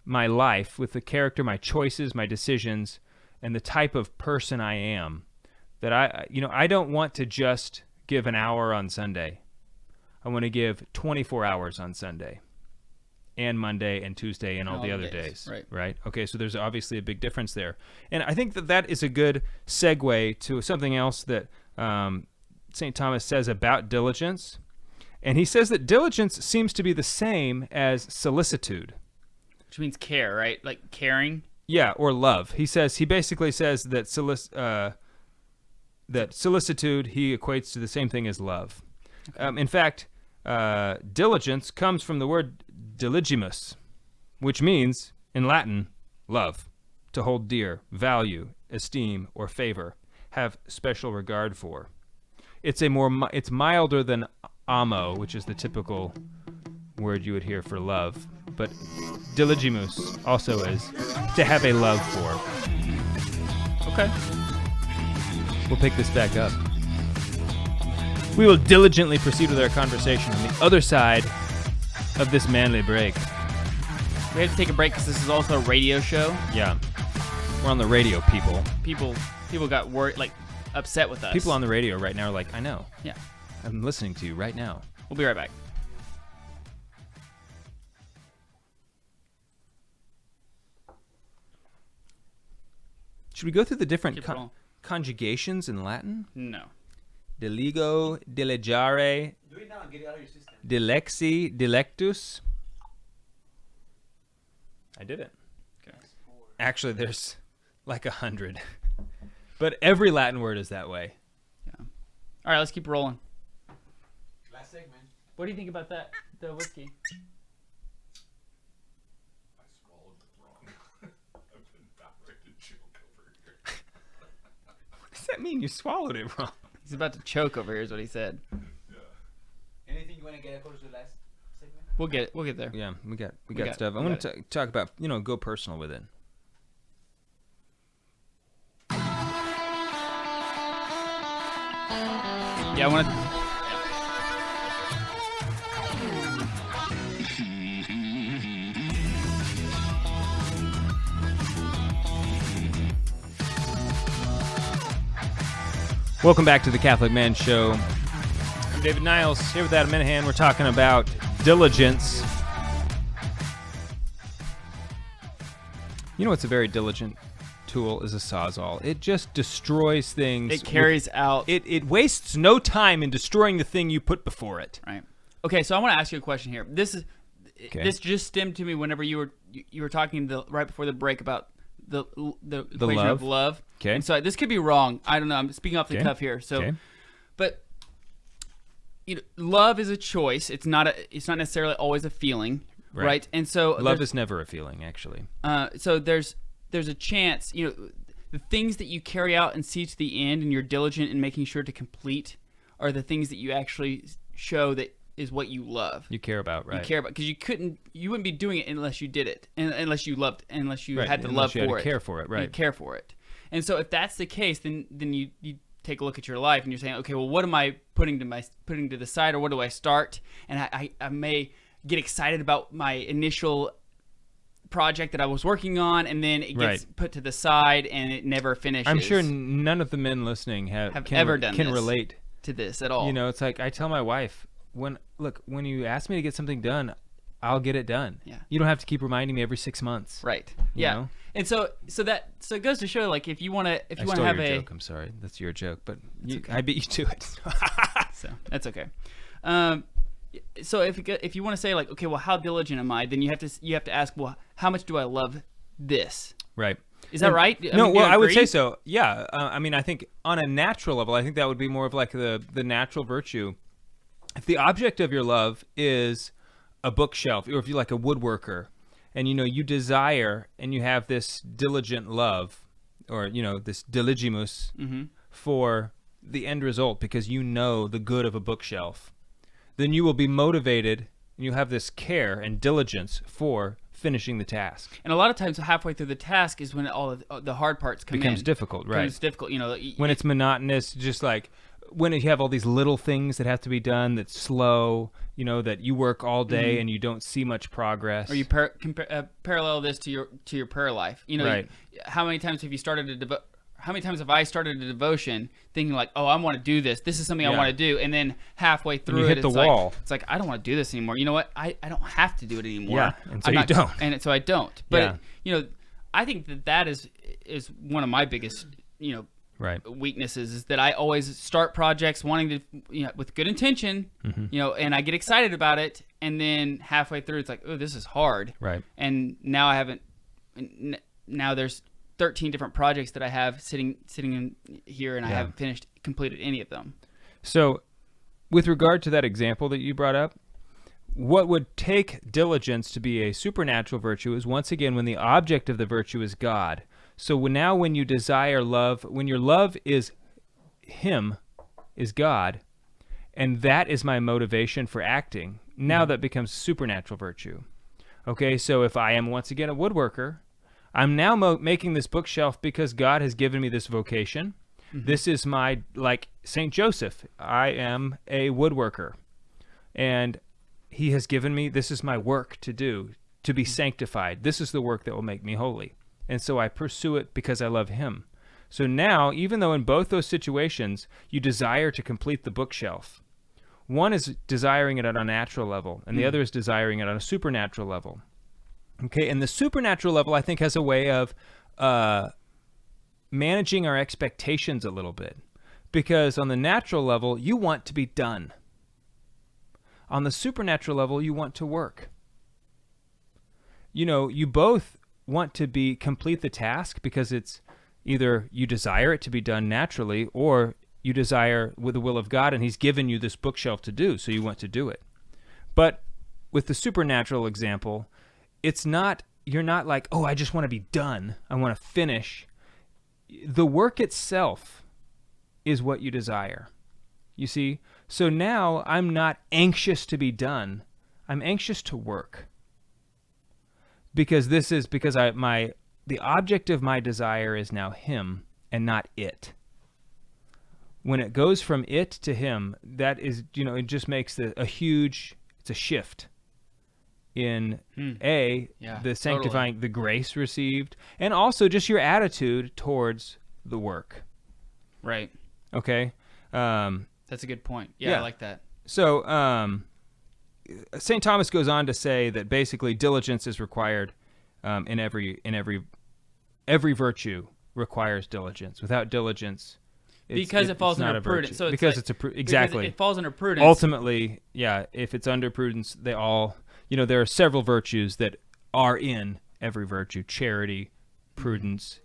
my life, with the character, my choices, my decisions, and the type of person I am, that I don't want to just give an hour on Sunday. I want to give 24 hours on Sunday and Monday and Tuesday and all the other days. Right? Okay, so there's obviously a big difference there. And I think that is a good segue to something else that St. Thomas says about diligence. And he says that diligence seems to be the same as solicitude. Which means care, right? Like caring? Yeah, or love. He basically says that solicitude he equates to the same thing as love. Okay. In fact, diligence comes from the word diligimus, which means, in Latin, love, to hold dear, value, esteem, or favor, have special regard for. It's milder than amo, which is the typical word you would hear for love, but diligimus also is to have a love for. Okay. We'll pick this back up. We will diligently proceed with our conversation on the other side of this manly break. We have to take a break because this is also a radio show. Yeah. We're on the radio, people. People got worried, like upset with us. People on the radio right now are like, I know. Yeah. I'm listening to you right now. We'll be right back. Should we go through the different conjugations in Latin? No. Diligo, diligare, Do it now and get it out of your system. dilexi, dilectus. I did it. Okay. Actually, there's like 100. But every Latin word is that way. Yeah. All right, let's keep rolling. Last segment. What do you think about that, the whiskey? I swallowed it wrong. I've been about ready to choke over here. What does that mean? You swallowed it wrong. He's about to choke over here is what he said. Yeah. Anything you want to get across the last segment? We'll get there. Yeah, we got stuff. I want to talk about, go personal with it. Yeah, I want to... Welcome back to the Catholic Man Show. I'm David Niles, here with Adam Minahan. We're talking about diligence. You know what's a very diligent tool is a Sawzall. It just destroys things. It carries out... It wastes no time in destroying the thing you put before it. Right. Okay, so I want to ask you a question here. This just stemmed to me whenever you were talking right before the break about the equation of love. Okay. And so this could be wrong. I don't know. I'm speaking off the cuff here. So, but love is a choice. It's not necessarily always a feeling, right? And so love is never a feeling, actually. So there's a chance, the things that you carry out and see to the end, and you're diligent in making sure to complete, are the things that you actually show that is what you love. You care about, right? You care about, because you wouldn't be doing it unless you did it, and unless you loved, unless you had the unless love you had for to it. care for it, right? You care for it, and so if that's the case, then you take a look at your life and you're saying, okay, well, what am I putting to the side, or what do I start? And I may get excited about my initial project that I was working on, and then it gets put to the side and it never finishes. I'm sure none of the men listening can relate to this at all. It's like I tell my wife, when you ask me to get something done, I'll get it done. Yeah. You don't have to keep reminding me every 6 months. Right. You know? And so it goes to show, like, if you want to have your joke. I'm sorry, that's your joke, but okay. I beat you to it. So that's okay. So if you want to say, like, okay, well, how diligent am I? Then you have to ask, well, how much do I love this? Right. Is that right? I would say so. Yeah. I think on a natural level, I think that would be more of like the natural virtue. If the object of your love is a bookshelf, or if you're like a woodworker, and you desire and you have this diligent love, or this diligimus for the end result, because the good of a bookshelf, then you will be motivated and you have this care and diligence for finishing the task. And a lot of times halfway through the task is when all of the hard parts becomes difficult, right? Becomes difficult, when it's monotonous, just like when you have all these little things that have to be done that's slow, that you work all day and you don't see much progress. Or you parallel this to your prayer life. Right. How many times have you started how many times have I started a devotion thinking like, oh, I want to do this. This is something I Yeah. want to do. And then halfway through you it, hit the it's wall. like, it's like, I don't want to do this anymore. You know what? I don't have to do it anymore. Yeah, and so I'm you not- don't. And so I don't. But, Yeah. you know, I think that is one of my biggest, you know, Right. weaknesses is that I always start projects wanting to, you know, with good intention, you know, and I get excited about it. And then halfway through, it's like, oh, this is hard. Right. And now I haven't, now there's 13 different projects that I have sitting in here, and I Yeah. haven't completed any of them. So, with regard to that example that you brought up, what would take diligence to be a supernatural virtue is, once again, when the object of the virtue is God. So now when you desire love, when your love is Him, is God, and that is my motivation for acting, now that becomes supernatural virtue. Okay, so if I am, once again, a woodworker, I'm now making this bookshelf because God has given me this vocation. This is my, like St. Joseph, I am a woodworker. And he has given me, this is my work to do, to be sanctified. This is the work that will make me holy. And so I pursue it because I love him. So now, even though in both those situations you desire to complete the bookshelf, one is desiring it at a natural level, and the other is desiring it on a supernatural level. Okay, and the supernatural level, I think, has a way of managing our expectations a little bit. Because on the natural level, you want to be done. On the supernatural level, you want to work. You know, you both want to complete the task because it's either you desire it to be done naturally, or you desire with the will of God, and he's given you this bookshelf to do, so you want to do it. But with the supernatural example, it's not, you're not like, oh, I just want to be done. I want to finish. The work itself is what you desire. You see? So now I'm not anxious to be done. I'm anxious to work. Because the object of my desire is now him and not it. When it goes from it to him, that is, you know, it just makes it's a shift in the sanctifying, the grace received, and also just your attitude towards the work. Right. Okay. That's a good point. Yeah, I like that. So St. Thomas goes on to say that basically diligence is required in every virtue requires diligence. Without diligence, it falls under prudence. So exactly. It falls under prudence. Ultimately, yeah, if it's under prudence, they all, you know, there are several virtues that are in every virtue: charity, prudence.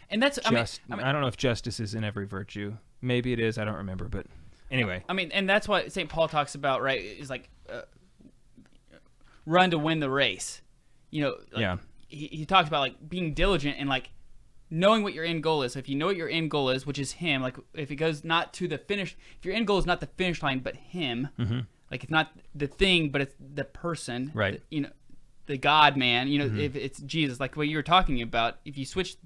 And that's, I don't know if justice is in every virtue. Maybe it is. I don't remember, but anyway. I mean, and that's what St. Paul talks about, right? Is like run to win the race. You know, like, he talks about like being diligent and like knowing what your end goal is. So if you know what your end goal is, which is him, like if it goes not to the finish, if your end goal is not the finish line, but him, like it's not the thing, but it's the person, right? You know, the God man. You know, if it's Jesus, like what you were talking about, if you switch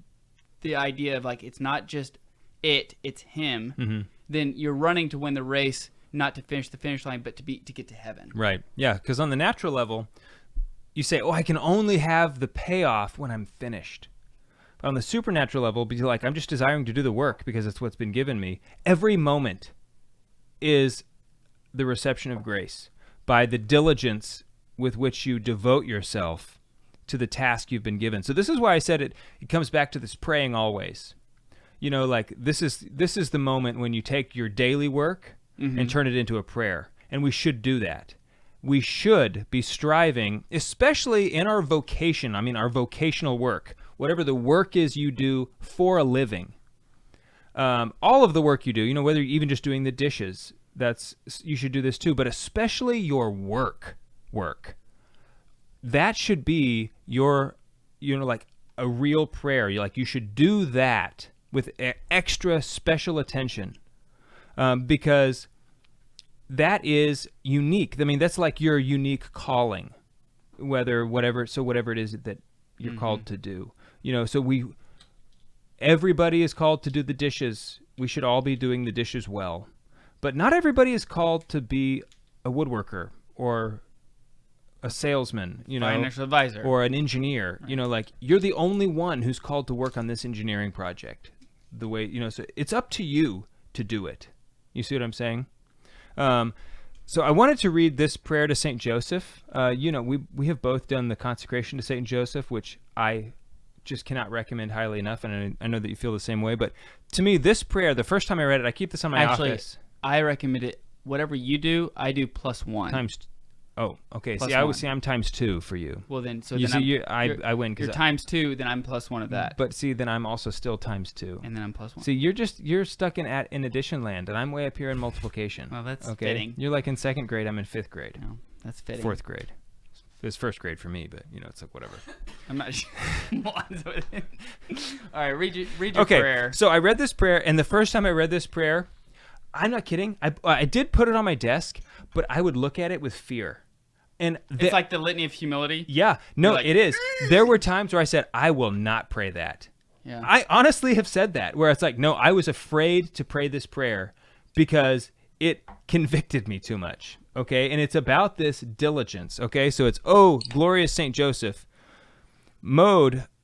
the idea of like it's not just it's him, then you're running to win the race, not to finish the finish line, but to get to heaven. Right. Yeah, because on the natural level, you say, oh, I can only have the payoff when I'm finished. But on the supernatural level, be like, I'm just desiring to do the work because it's what's been given me. Every moment is the reception of grace by the diligence with which you devote yourself to the task you've been given. So this is why I said it comes back to this praying always. You know, like this is the moment when you take your daily work and turn it into a prayer. And we should do that. We should be striving, especially in our vocation, I mean our vocational work, whatever the work is you do for a living. All of the work you do, you know, whether you're even just doing the dishes, you should do this too, but especially your work. That should be your, you know, like a real prayer. You should do that with extra special attention, because that is unique. I mean, that's like your unique calling, whatever it is that you're called to do. You know, so everybody is called to do the dishes. We should all be doing the dishes well. But not everybody is called to be a woodworker or a salesman, financial advisor, or an engineer. Right. Like you're the only one who's called to work on this engineering project. The way so it's up to you to do it. You see what I'm saying? So I wanted to read this prayer to Saint Joseph. We have both done the consecration to Saint Joseph, which I just cannot recommend highly enough, and I know that you feel the same way. But to me, this prayer, the first time I read it, I keep this on my office. I recommend it. Whatever you do, I do +1. Oh, okay. Plus see, I one. would say I'm ×2 for you. Well, then, so you then see, I win. You're ×2, then I'm +1 of that. But see, then I'm also still ×2. And then I'm +1. See, you're stuck in addition land, and I'm way up here in multiplication. Well, that's okay? fitting. You're like in 2nd grade. I'm in 5th grade. No, that's fitting. 4th grade. It's 1st grade for me, but it's like whatever. I'm not sure. All right, read your prayer. So I read this prayer, and the first time I read this prayer, I'm not kidding. I did put it on my desk, but I would look at it with fear. And it's like the litany of humility. Yeah, no, it is. There were times where I said, I will not pray that. Yeah. I honestly have said that, where it's like, no, I was afraid to pray this prayer because it convicted me too much. Okay, and it's about this diligence. Okay, so it's, glorious Saint Joseph. Model.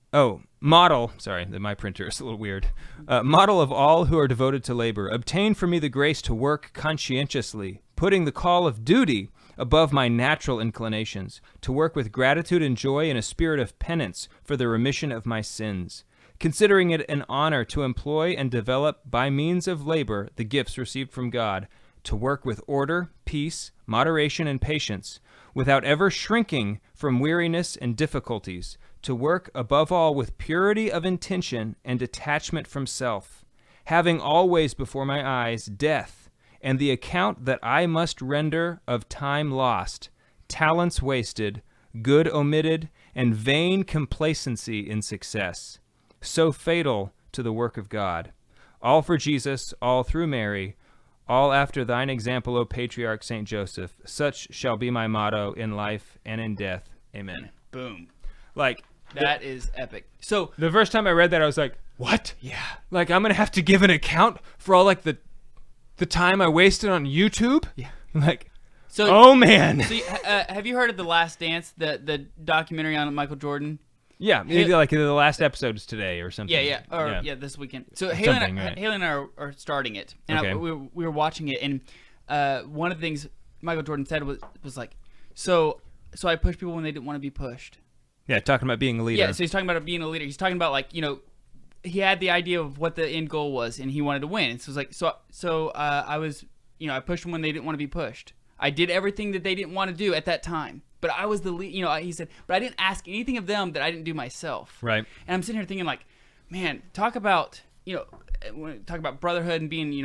Sorry, my printer is a little weird. Model of all who are devoted to labor, obtain for me the grace to work conscientiously, putting the call of duty above my natural inclinations, to work with gratitude and joy in a spirit of penance for the remission of my sins, considering it an honor to employ and develop by means of labor the gifts received from God, to work with order, peace, moderation, and patience, without ever shrinking from weariness and difficulties, to work above all with purity of intention and detachment from self, having always before my eyes death, and the account that I must render of time lost, talents wasted, good omitted, and vain complacency in success, so fatal to the work of God. All for Jesus, all through Mary, all after thine example, O Patriarch Saint Joseph. Such shall be my motto in life and in death. Amen. Boom. That is epic. So the first time I read that, I was like, what? Yeah. I'm going to have to give an account for all the time I wasted on YouTube? Yeah. Oh man. So have you heard of The Last Dance, the documentary on Michael Jordan? Yeah, maybe the last episode is today or something. Yeah, this weekend. So Haley and I are starting it, and we were watching it, and one of the things Michael Jordan said was like, so I push people when they didn't want to be pushed. Yeah, talking about being a leader. Yeah, so he's talking about being a leader. He's talking about he had the idea of what the end goal was, and he wanted to win. And so it was like, I was, I pushed them when they didn't want to be pushed. I did everything that they didn't want to do at that time. But I was the lead, he said, but I didn't ask anything of them that I didn't do myself. Right. And I'm sitting here thinking man, talk about, talk about brotherhood and being,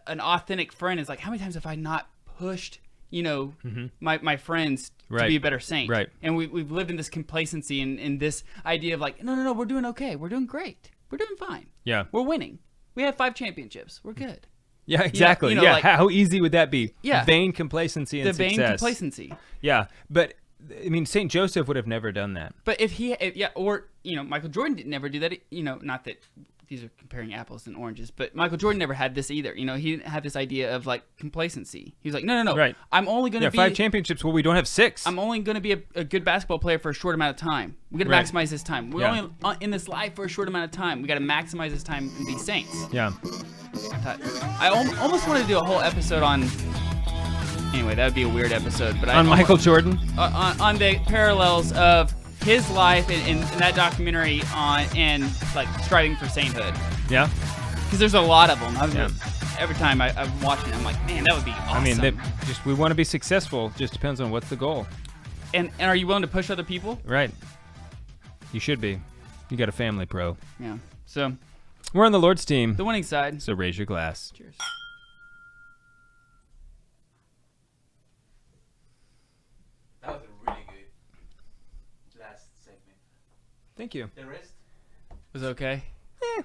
an authentic friend. Is like, how many times have I not pushed, my friends to be a better saint? Right. And we've lived in this complacency and this idea of no, we're doing okay. We're doing great. We're doing fine. Yeah. We're winning. We have 5 championships. We're good. Yeah, exactly. How easy would that be? Yeah. Vain complacency and success. The vain complacency. Yeah, but I mean, Saint Joseph would have never done that. But Michael Jordan didn't never do that. Not that these are comparing apples and oranges, but Michael Jordan never had this either. He didn't have this idea of complacency. He was like, no. Right. I'm only going to be 5 championships. Well, we don't have 6. I'm only going to be a good basketball player for a short amount of time. We got to maximize this time. We're only in this life for a short amount of time. We got to maximize this time and be saints. Yeah. I almost wanted to do a whole episode on. Anyway, that would be a weird episode, but on Michael Jordan, on the parallels of his life in that documentary and striving for sainthood. Yeah. Because there's a lot of them. Every time I'm watching, I'm like, man, that would be awesome. I mean, we want to be successful. Just depends on what's the goal. And are you willing to push other people? Right. You should be. You got a family, pro. Yeah. So we're on the Lord's team. The winning side. So raise your glass. Cheers. That was a really good last segment. Thank you. The rest was okay. It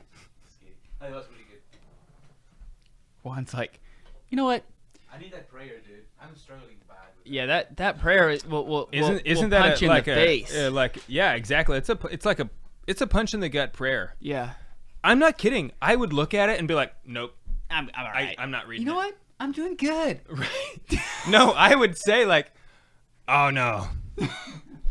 was really good. Juan's like, you know what? I need that prayer, dude. I'm struggling bad with Yeah, that prayer will isn't that punch you in the face. Yeah, exactly. It's a punch in the gut prayer. Yeah. I'm not kidding. I would look at it and be like, nope. I'm all right. I'm not reading. You know what? I'm doing good. Right. No, I would say oh no,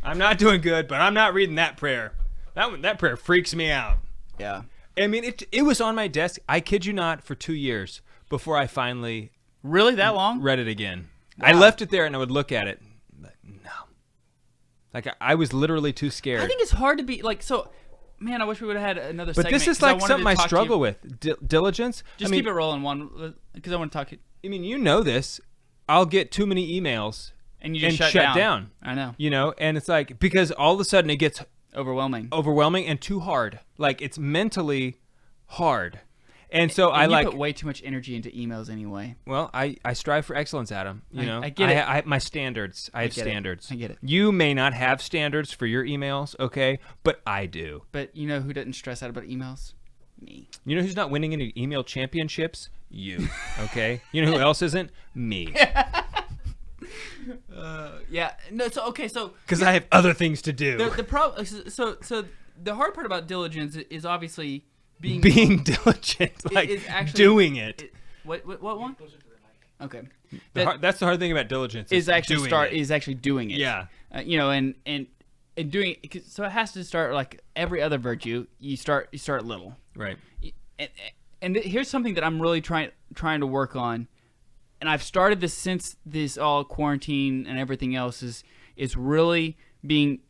I'm not doing good, but I'm not reading that prayer. That prayer freaks me out. Yeah. I mean, it was on my desk, I kid you not, for 2 years before I finally Really? That long? read it again. Wow. I left it there and I would look at it. But no. Like, I was literally too scared. I think it's hard to be like, so, man, I wish we would have had another but segment. this is 'cause I like wanted something to I talk to struggle you. with. Diligence. Just I mean, keep it rolling one, because I want to talk to you. I mean, you know this. I'll get too many emails And you just and shut down. I know. You know, and it's like, because all of a sudden it gets Overwhelming. and too hard. Like, it's mentally hard. And so And I you put way too much energy into emails anyway. well, I strive for excellence, Adam. You know, I get it. I my standards. I have get it. standards. I get it. You may not have standards for your emails, okay? But I do. But you know who doesn't stress out about emails? Me. You know who's not winning any email championships? You. Okay? You know who else isn't? Me. Yeah. No. So okay. So Because I have other things to do. the problem. So the hard part about diligence is obviously being diligent, like is actually- doing it. What one? Okay. That's the hard thing about diligence. Is actually doing it. doing it. Yeah. You know, and doing it. So it has to start like every other virtue. You start little. Right. And here's something that I'm really trying to work on, and I've started this since this all quarantine and everything else is really being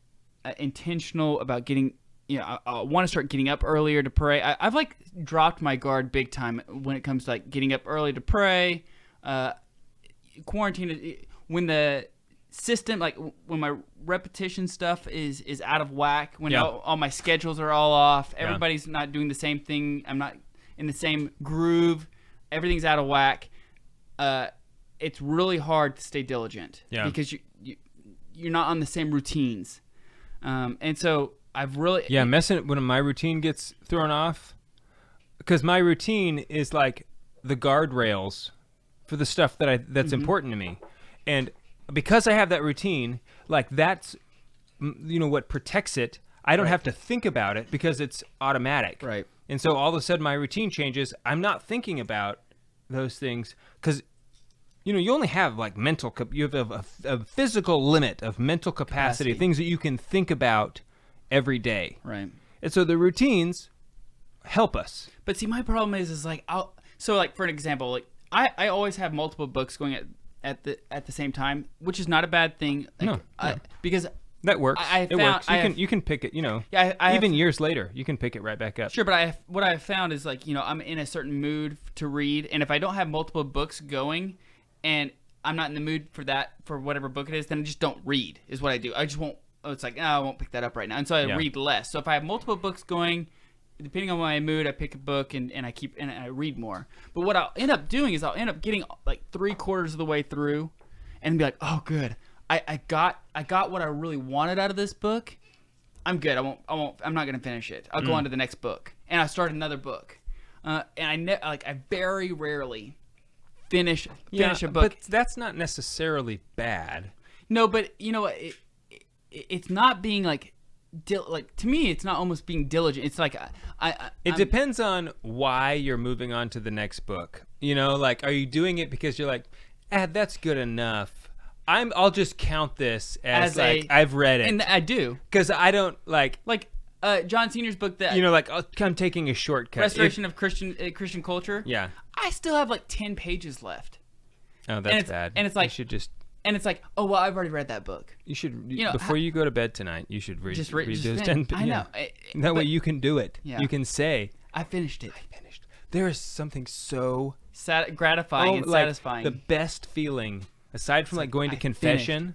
intentional about getting. You know, I want to start getting up earlier to pray. I've like dropped my guard big time when it comes to like getting up early to pray. Quarantine, when the system, like when my repetition stuff is out of whack, when all my schedules are all off, everybody's not doing the same thing. I'm not in the same groove. Everything's out of whack. It's really hard to stay diligent because you're not on the same routines, and so. I've really messing when my routine gets thrown off, because my routine is like the guardrails for the stuff that's important to me, and because I have that routine, like that's what protects it. I don't have to think about it because it's automatic, right? And so all of a sudden my routine changes. I'm not thinking about those things because you only have like you have a physical limit of mental capacity, things that you can think about every day. Right. And so the routines help us. But see, my problem is like for an example, like I always have multiple books going at the same time, which is not a bad thing. Like, no. Because that works. It works. You can pick it. Even years later, you can pick it right back up. Sure, but what I have found is like I'm in a certain mood to read, and if I don't have multiple books going, and I'm not in the mood for whatever book it is, then I just don't read. Is what I do. I just won't. It's like, I won't pick that up right now. And so I read less. So if I have multiple books going, depending on my mood, I pick a book and I read more. But what I'll end up doing is I'll end up getting like 3/4 of the way through and be like, oh, good. I got what I really wanted out of this book. I'm good. I'm not going to finish it. I'll go on to the next book. And I start another book. And I very rarely finish a book. But that's not necessarily bad. No, but you know what? It's not being like to me, it's not almost being diligent. It's like it depends on why you're moving on to the next book. Like, are you doing it because you're like, that's good enough. I'll just count this as like I've read it, and I do because I don't like John Senior's book that like I'm taking a shortcut. Restoration of Christian Culture. Yeah, I still have like 10 pages left. Oh, that's bad. And it's like you should just. And it's like, oh well, I've already read that book. You should before you go to bed tonight. You should read those 10. I know. That way you can do it. Yeah. You can say, I finished it. There is something so gratifying and satisfying. The best feeling, aside from like going to confession,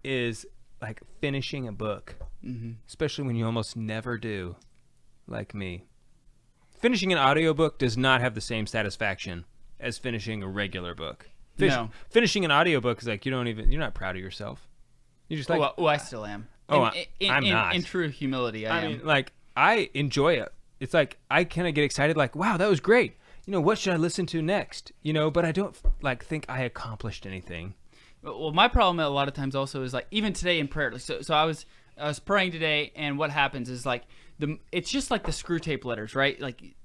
is like finishing a book. Mm-hmm. Especially when you almost never do, like me. Finishing an audiobook does not have the same satisfaction as finishing a regular book. Finishing an audiobook is like you're not proud of yourself. You're just like, I still am. I'm not. In true humility, I am. mean, like, I enjoy it. It's like I kind of get excited, like, wow, that was great. What should I listen to next? But I don't like think I accomplished anything. Well, my problem a lot of times also is like even today in prayer. So I was praying today, and what happens is like it's just like the screw tape letters, right? Like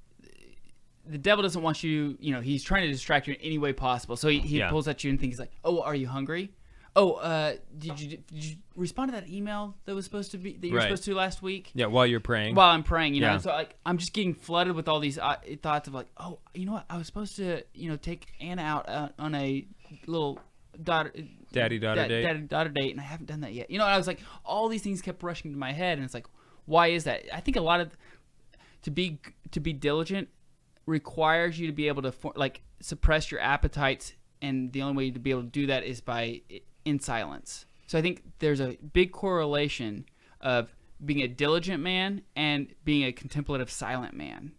the devil doesn't want you. He's trying to distract you in any way possible. So he pulls at you and thinks like, oh, are you hungry? Did you respond to that email that was supposed to be that you were Right. supposed to last week? Yeah, while you're praying. While I'm praying, you know, Yeah. and so like I'm just getting flooded with all these thoughts of like, oh, you know what? I was supposed to, take Anna out on a little Daddy-daughter date. daddy-daughter date, and I haven't done that yet. And I was like, all these things kept rushing to my head, and it's like, why is that? I think a lot of to be diligent requires you to be able to suppress your appetites, and the only way to be able to do that is in silence. So I think there's a big correlation of being a diligent man and being a contemplative silent man,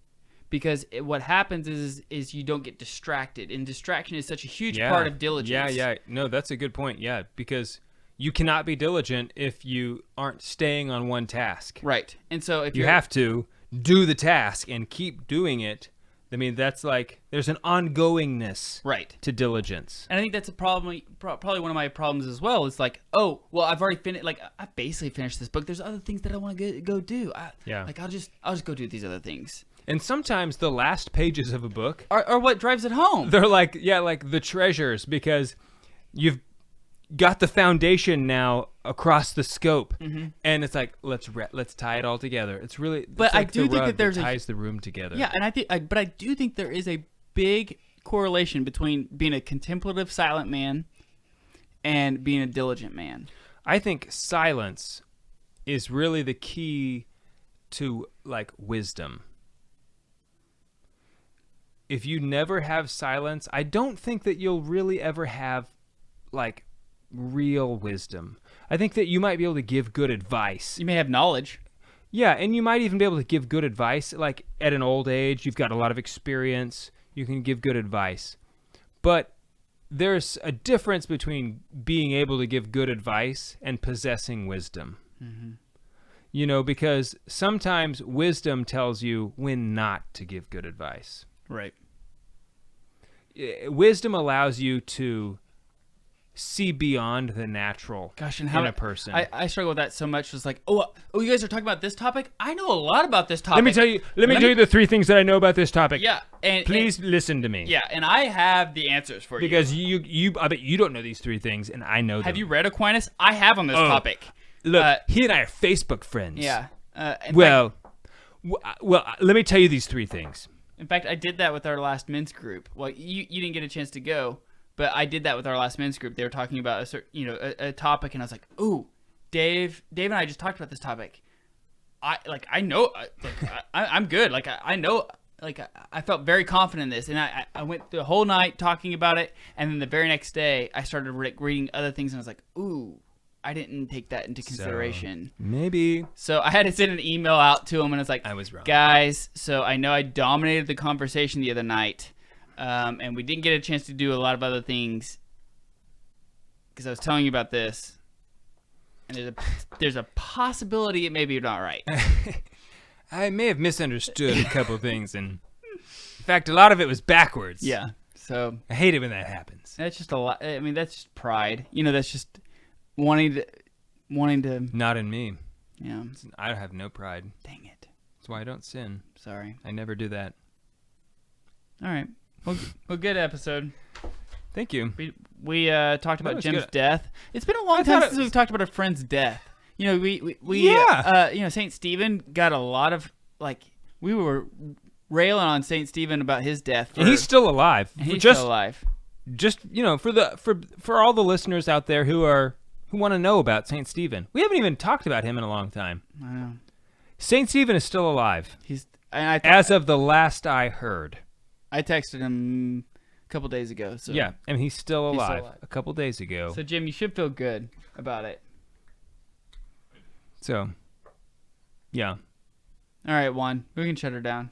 because what happens is you don't get distracted, and distraction is such a huge part of diligence. Yeah. No, that's a good point. Yeah, because you cannot be diligent if you aren't staying on one task. Right. And so if You have to do the task and keep doing it. I mean, that's like there's an ongoingness to diligence. And I think that's a problem. Probably one of my problems as well. Is like, oh, well, I've already finished. Like, I basically finished this book. There's other things that I want to go do. Like, I'll just go do these other things. And sometimes the last pages of a book are what drives it home. They're like the treasures, because you've got the foundation now across the scope, and it's like let's tie it all together. It's really, but like I do think that there's ties the room together. Yeah, and I do think there is a big correlation between being a contemplative silent man and being a diligent man. I think silence is really the key to like wisdom. If you never have silence, I don't think that you'll really ever have like real wisdom. I think that you might be able to give good advice. You may have knowledge. Yeah, and you might even be able to give good advice. Like at an old age, you've got a lot of experience. You can give good advice. But there's a difference between being able to give good advice and possessing wisdom. Because sometimes wisdom tells you when not to give good advice. Right. Wisdom allows you to see beyond the natural in a person. I struggle with that so much. It's like, oh, you guys are talking about this topic? I know a lot about this topic. Let me tell you the 3 things that I know about this topic. Yeah, and please listen to me. Yeah, and I have the answers for you. Because I bet you don't know these 3 things, and I know them. Have you read Aquinas? I have on this topic. Look, he and I are Facebook friends. Yeah. Well, let me tell you these 3 things. In fact, I did that with our last men's group. Well, you didn't get a chance to go, but I did that with our last men's group. They were talking about a topic, and I was like, "Ooh, Dave and I just talked about this topic. I know, I'm good. Like I know, like I felt very confident in this, and I went the whole night talking about it, and then the very next day I started reading other things, and I was like, ooh, I didn't take that into consideration. So I had to send an email out to him, and it's like, I was wrong, guys. So I know I dominated the conversation the other night, and we didn't get a chance to do a lot of other things because I was telling you about this, and there's a possibility it may be not right. I may have misunderstood a couple things, and in fact, a lot of it was backwards. Yeah. So I hate it when that happens. That's just a lot. I mean, that's just pride. That's just wanting to. Not in me. Yeah. I have no pride. Dang it. That's why I don't sin. Sorry. I never do that. All right. Well, good episode. Thank you. We talked about Jim's good. death. It's been a long time since we've talked about a friend's death. St. Stephen got a lot of, we were railing on St. Stephen about his death. And he's still alive. Still alive. Just, for all the listeners out there who want to know about St. Stephen. We haven't even talked about him in a long time. I know. St. Stephen is still alive. As of the last I heard. I texted him a couple days ago. So yeah, and he's still alive. A couple days ago. So, Jim, you should feel good about it. So, yeah. All right, Juan, we can shut her down.